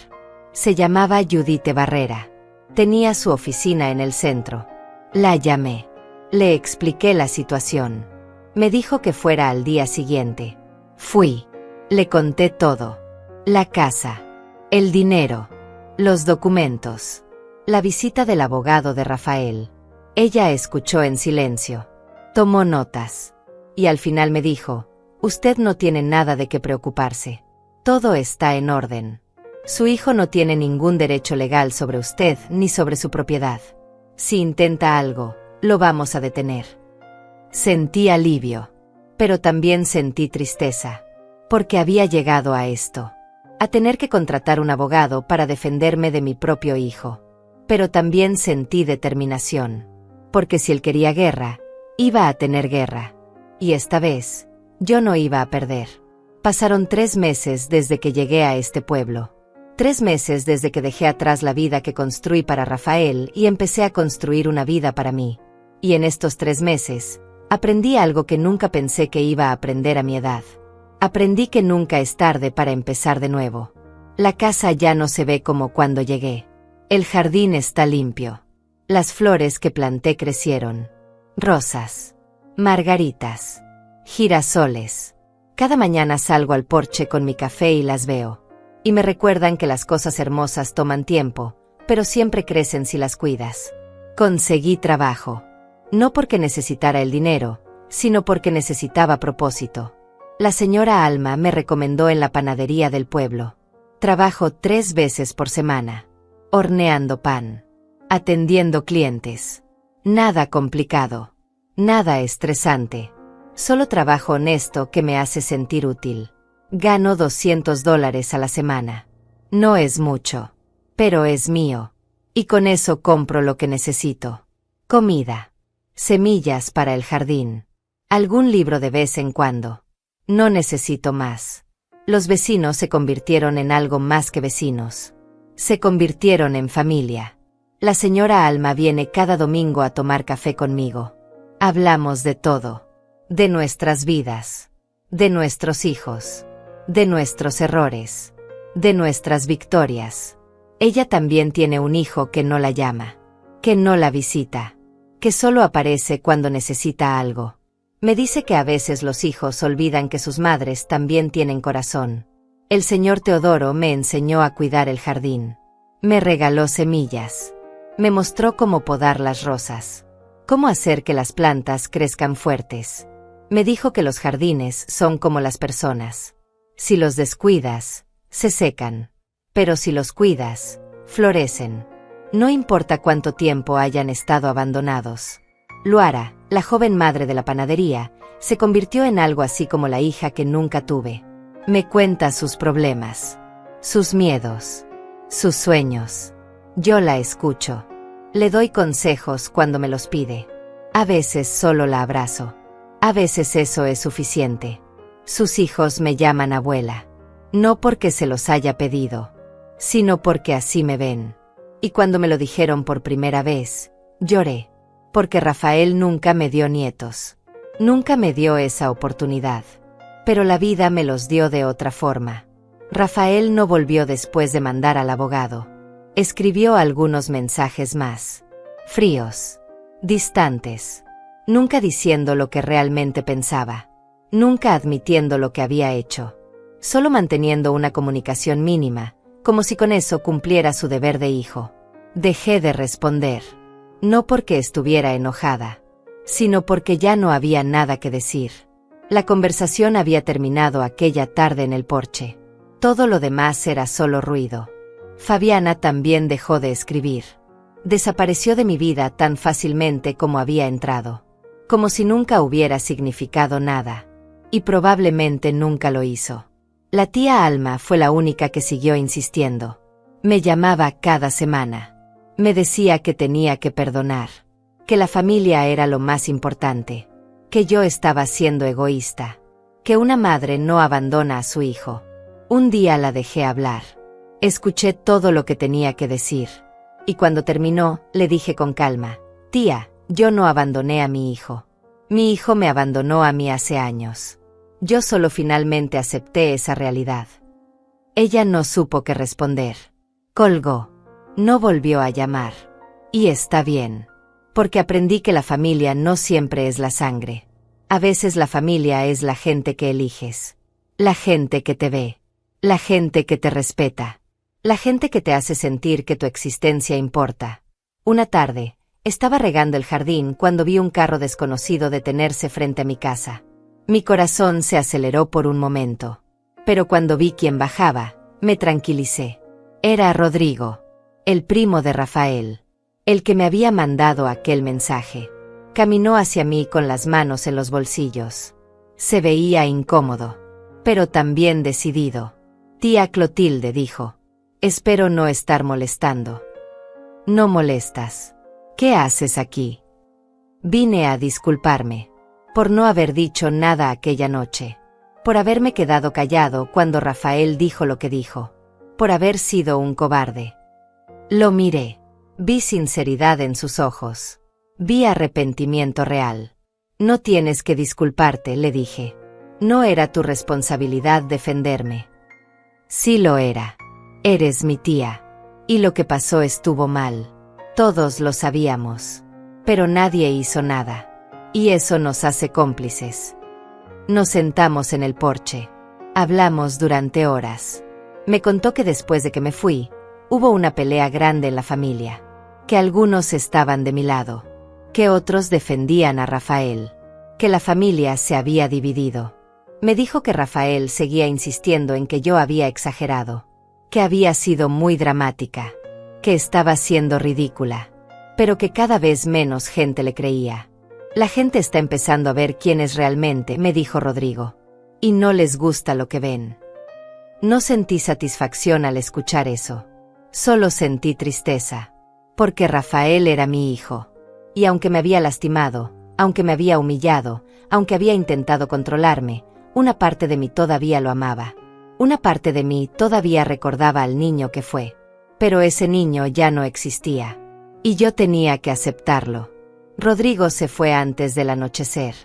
Se llamaba Judith Barrera. Tenía su oficina en el centro. La llamé. Le expliqué la situación. Me dijo que fuera al día siguiente. Fui. Le conté todo. La casa. El dinero. Los documentos. La visita del abogado de Rafael. Ella escuchó en silencio. Tomó notas. Y al final me dijo, usted no tiene nada de qué preocuparse. Todo está en orden. Su hijo no tiene ningún derecho legal sobre usted ni sobre su propiedad. Si intenta algo, lo vamos a detener. Sentí alivio. Pero también sentí tristeza. Porque había llegado a esto. A tener que contratar un abogado para defenderme de mi propio hijo. Pero también sentí determinación. Porque si él quería guerra, iba a tener guerra. Y esta vez, yo no iba a perder. Pasaron 3 meses desde que llegué a este pueblo. 3 meses desde que dejé atrás la vida que construí para Rafael y empecé a construir una vida para mí. Y en estos 3 meses, aprendí algo que nunca pensé que iba a aprender a mi edad. Aprendí que nunca es tarde para empezar de nuevo. La casa ya no se ve como cuando llegué. El jardín está limpio. Las flores que planté crecieron. Rosas. Margaritas. Girasoles. Cada mañana salgo al porche con mi café y las veo. Y me recuerdan que las cosas hermosas toman tiempo, pero siempre crecen si las cuidas. Conseguí trabajo. No porque necesitara el dinero, sino porque necesitaba propósito. La señora Alma me recomendó en la panadería del pueblo. Trabajo 3 veces por semana. Horneando pan. Atendiendo clientes. Nada complicado. Nada estresante. Solo trabajo honesto que me hace sentir útil. Gano $200 a la semana. No es mucho. Pero es mío. Y con eso compro lo que necesito. Comida. Semillas para el jardín. Algún libro de vez en cuando. No necesito más. Los vecinos se convirtieron en algo más que vecinos. Se convirtieron en familia. La señora Alma viene cada domingo a tomar café conmigo. Hablamos de todo. De nuestras vidas. De nuestros hijos. De nuestros errores. De nuestras victorias. Ella también tiene un hijo que no la llama. Que no la visita. Que solo aparece cuando necesita algo. Me dice que a veces los hijos olvidan que sus madres también tienen corazón. El señor Teodoro me enseñó a cuidar el jardín. Me regaló semillas. Me mostró cómo podar las rosas. Cómo hacer que las plantas crezcan fuertes. Me dijo que los jardines son como las personas. Si los descuidas, se secan. Pero si los cuidas, florecen. No importa cuánto tiempo hayan estado abandonados. Luara, la joven madre de la panadería, se convirtió en algo así como la hija que nunca tuve. Me cuenta sus problemas, sus miedos, sus sueños. Yo la escucho. Le doy consejos cuando me los pide. A veces solo la abrazo. A veces eso es suficiente. Sus hijos me llaman abuela. No porque se los haya pedido, sino porque así me ven. Y cuando me lo dijeron por primera vez, lloré. Porque Rafael nunca me dio nietos. Nunca me dio esa oportunidad. Pero la vida me los dio de otra forma. Rafael no volvió después de mandar al abogado. Escribió algunos mensajes más. Fríos. Distantes. Nunca diciendo lo que realmente pensaba. Nunca admitiendo lo que había hecho. Solo manteniendo una comunicación mínima, como si con eso cumpliera su deber de hijo. Dejé de responder. No porque estuviera enojada, sino porque ya no había nada que decir. La conversación había terminado aquella tarde en el porche. Todo lo demás era solo ruido. Fabiana también dejó de escribir. Desapareció de mi vida tan fácilmente como había entrado. Como si nunca hubiera significado nada. Y probablemente nunca lo hizo. La tía Alma fue la única que siguió insistiendo. Me llamaba cada semana. Me decía que tenía que perdonar. Que la familia era lo más importante. Que yo estaba siendo egoísta. Que una madre no abandona a su hijo. Un día la dejé hablar. Escuché todo lo que tenía que decir. Y cuando terminó, le dije con calma, tía, yo no abandoné a mi hijo. Mi hijo me abandonó a mí hace años. Yo solo finalmente acepté esa realidad. Ella no supo qué responder. Colgó. No volvió a llamar. Y está bien. Porque aprendí que la familia no siempre es la sangre. A veces la familia es la gente que eliges. La gente que te ve. La gente que te respeta. La gente que te hace sentir que tu existencia importa. Una tarde, estaba regando el jardín cuando vi un carro desconocido detenerse frente a mi casa. Mi corazón se aceleró por un momento. Pero cuando vi quién bajaba, me tranquilicé. Era Rodrigo, el primo de Rafael, el que me había mandado aquel mensaje. Caminó hacia mí con las manos en los bolsillos. Se veía incómodo, pero también decidido. Tía Clotilde dijo, espero no estar molestando. No molestas. ¿Qué haces aquí? Vine a disculparme. Por no haber dicho nada aquella noche. Por haberme quedado callado cuando Rafael dijo lo que dijo. Por haber sido un cobarde. Lo miré. Vi sinceridad en sus ojos. Vi arrepentimiento real. No tienes que disculparte, le dije. No era tu responsabilidad defenderme. Sí lo era. Eres mi tía. Y lo que pasó estuvo mal. Todos lo sabíamos. Pero nadie hizo nada. Y eso nos hace cómplices. Nos sentamos en el porche. Hablamos durante horas. Me contó que después de que me fui, hubo una pelea grande en la familia. Que algunos estaban de mi lado. Que otros defendían a Rafael. Que la familia se había dividido. Me dijo que Rafael seguía insistiendo en que yo había exagerado. Que había sido muy dramática. Que estaba siendo ridícula. Pero que cada vez menos gente le creía. La gente está empezando a ver quién es realmente, me dijo Rodrigo. Y no les gusta lo que ven. No sentí satisfacción al escuchar eso. Solo sentí tristeza. Porque Rafael era mi hijo. Y aunque me había lastimado, aunque me había humillado, aunque había intentado controlarme, una parte de mí todavía lo amaba. Una parte de mí todavía recordaba al niño que fue. Pero ese niño ya no existía. Y yo tenía que aceptarlo. Rodrigo se fue antes del anochecer.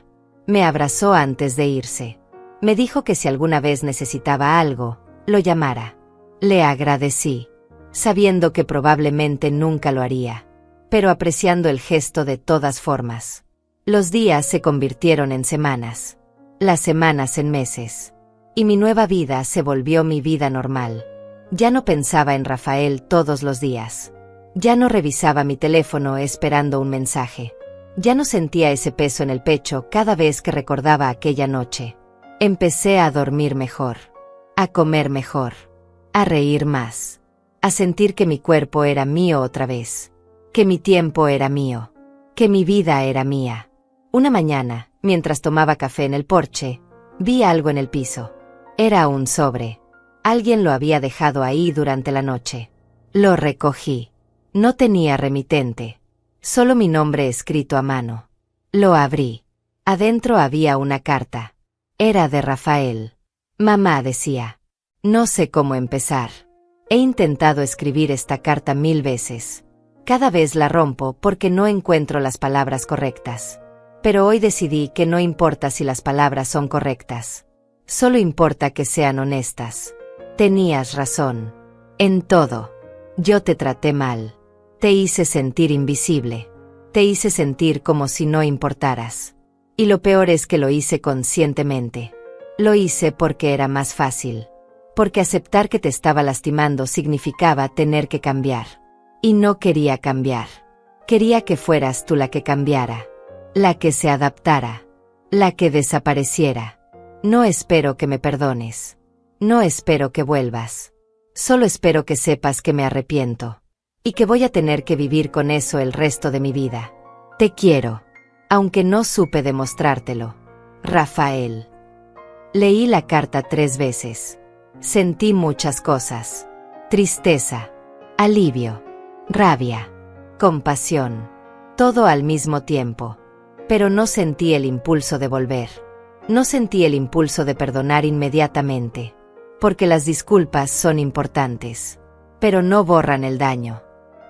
Me abrazó antes de irse. Me dijo que si alguna vez necesitaba algo, lo llamara. Le agradecí, sabiendo que probablemente nunca lo haría, pero apreciando el gesto de todas formas. Los días se convirtieron en semanas, las semanas en meses, y mi nueva vida se volvió mi vida normal. Ya no pensaba en Rafael todos los días. Ya no revisaba mi teléfono esperando un mensaje. Ya no sentía ese peso en el pecho cada vez que recordaba aquella noche. Empecé a dormir mejor, a comer mejor, a reír más, a sentir que mi cuerpo era mío otra vez, que mi tiempo era mío, que mi vida era mía. Una mañana, mientras tomaba café en el porche, vi algo en el piso. Era un sobre. Alguien lo había dejado ahí durante la noche. Lo recogí. No tenía remitente. Solo mi nombre escrito a mano. Lo abrí. Adentro había una carta. Era de Rafael. Mamá decía. No sé cómo empezar. He intentado escribir esta carta 1000 veces. Cada vez la rompo porque no encuentro las palabras correctas. Pero hoy decidí que no importa si las palabras son correctas. Solo importa que sean honestas. Tenías razón. En todo. Yo te traté mal. Te hice sentir invisible. Te hice sentir como si no importaras. Y lo peor es que lo hice conscientemente. Lo hice porque era más fácil. Porque aceptar que te estaba lastimando significaba tener que cambiar. Y no quería cambiar. Quería que fueras tú la que cambiara. La que se adaptara. La que desapareciera. No espero que me perdones. No espero que vuelvas. Solo espero que sepas que me arrepiento. Y que voy a tener que vivir con eso el resto de mi vida. Te quiero. Aunque no supe demostrártelo. Rafael. Leí la carta 3 veces. Sentí muchas cosas. Tristeza. Alivio. Rabia. Compasión. Todo al mismo tiempo. Pero no sentí el impulso de volver. No sentí el impulso de perdonar inmediatamente. Porque las disculpas son importantes. Pero no borran el daño.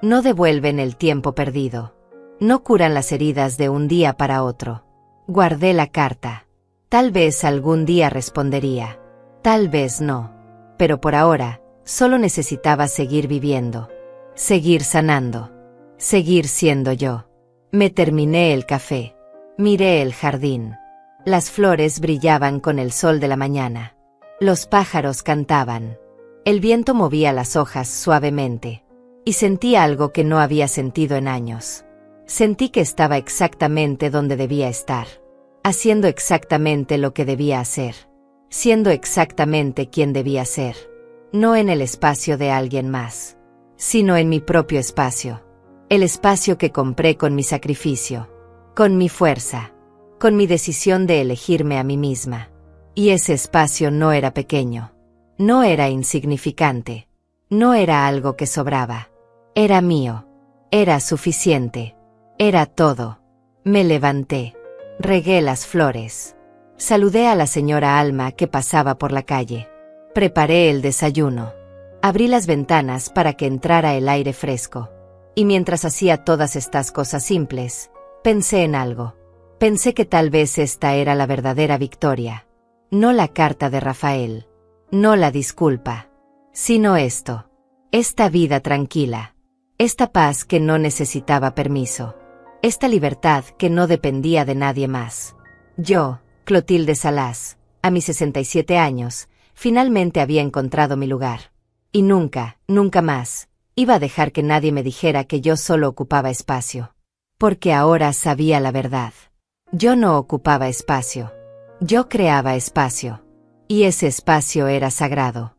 No devuelven el tiempo perdido. No curan las heridas de un día para otro. Guardé la carta. Tal vez algún día respondería. Tal vez no. Pero por ahora, solo necesitaba seguir viviendo. Seguir sanando. Seguir siendo yo. Me terminé el café. Miré el jardín. Las flores brillaban con el sol de la mañana. Los pájaros cantaban. El viento movía las hojas suavemente. Y sentí algo que no había sentido en años. Sentí que estaba exactamente donde debía estar. Haciendo exactamente lo que debía hacer. Siendo exactamente quien debía ser. No en el espacio de alguien más, sino en mi propio espacio. El espacio que compré con mi sacrificio. Con mi fuerza. Con mi decisión de elegirme a mí misma. Y ese espacio no era pequeño. No era insignificante. No era algo que sobraba. Era mío. Era suficiente. Era todo. Me levanté. Regué las flores. Saludé a la señora Alma que pasaba por la calle. Preparé el desayuno. Abrí las ventanas para que entrara el aire fresco. Y mientras hacía todas estas cosas simples, pensé en algo. Pensé que tal vez esta era la verdadera victoria. No la carta de Rafael. No la disculpa. Sino esto. Esta vida tranquila. Esta paz que no necesitaba permiso. Esta libertad que no dependía de nadie más. Yo, Clotilde Salas, a mis 67 años, finalmente había encontrado mi lugar. Y nunca, nunca más, iba a dejar que nadie me dijera que yo solo ocupaba espacio. Porque ahora sabía la verdad. Yo no ocupaba espacio. Yo creaba espacio. Y ese espacio era sagrado.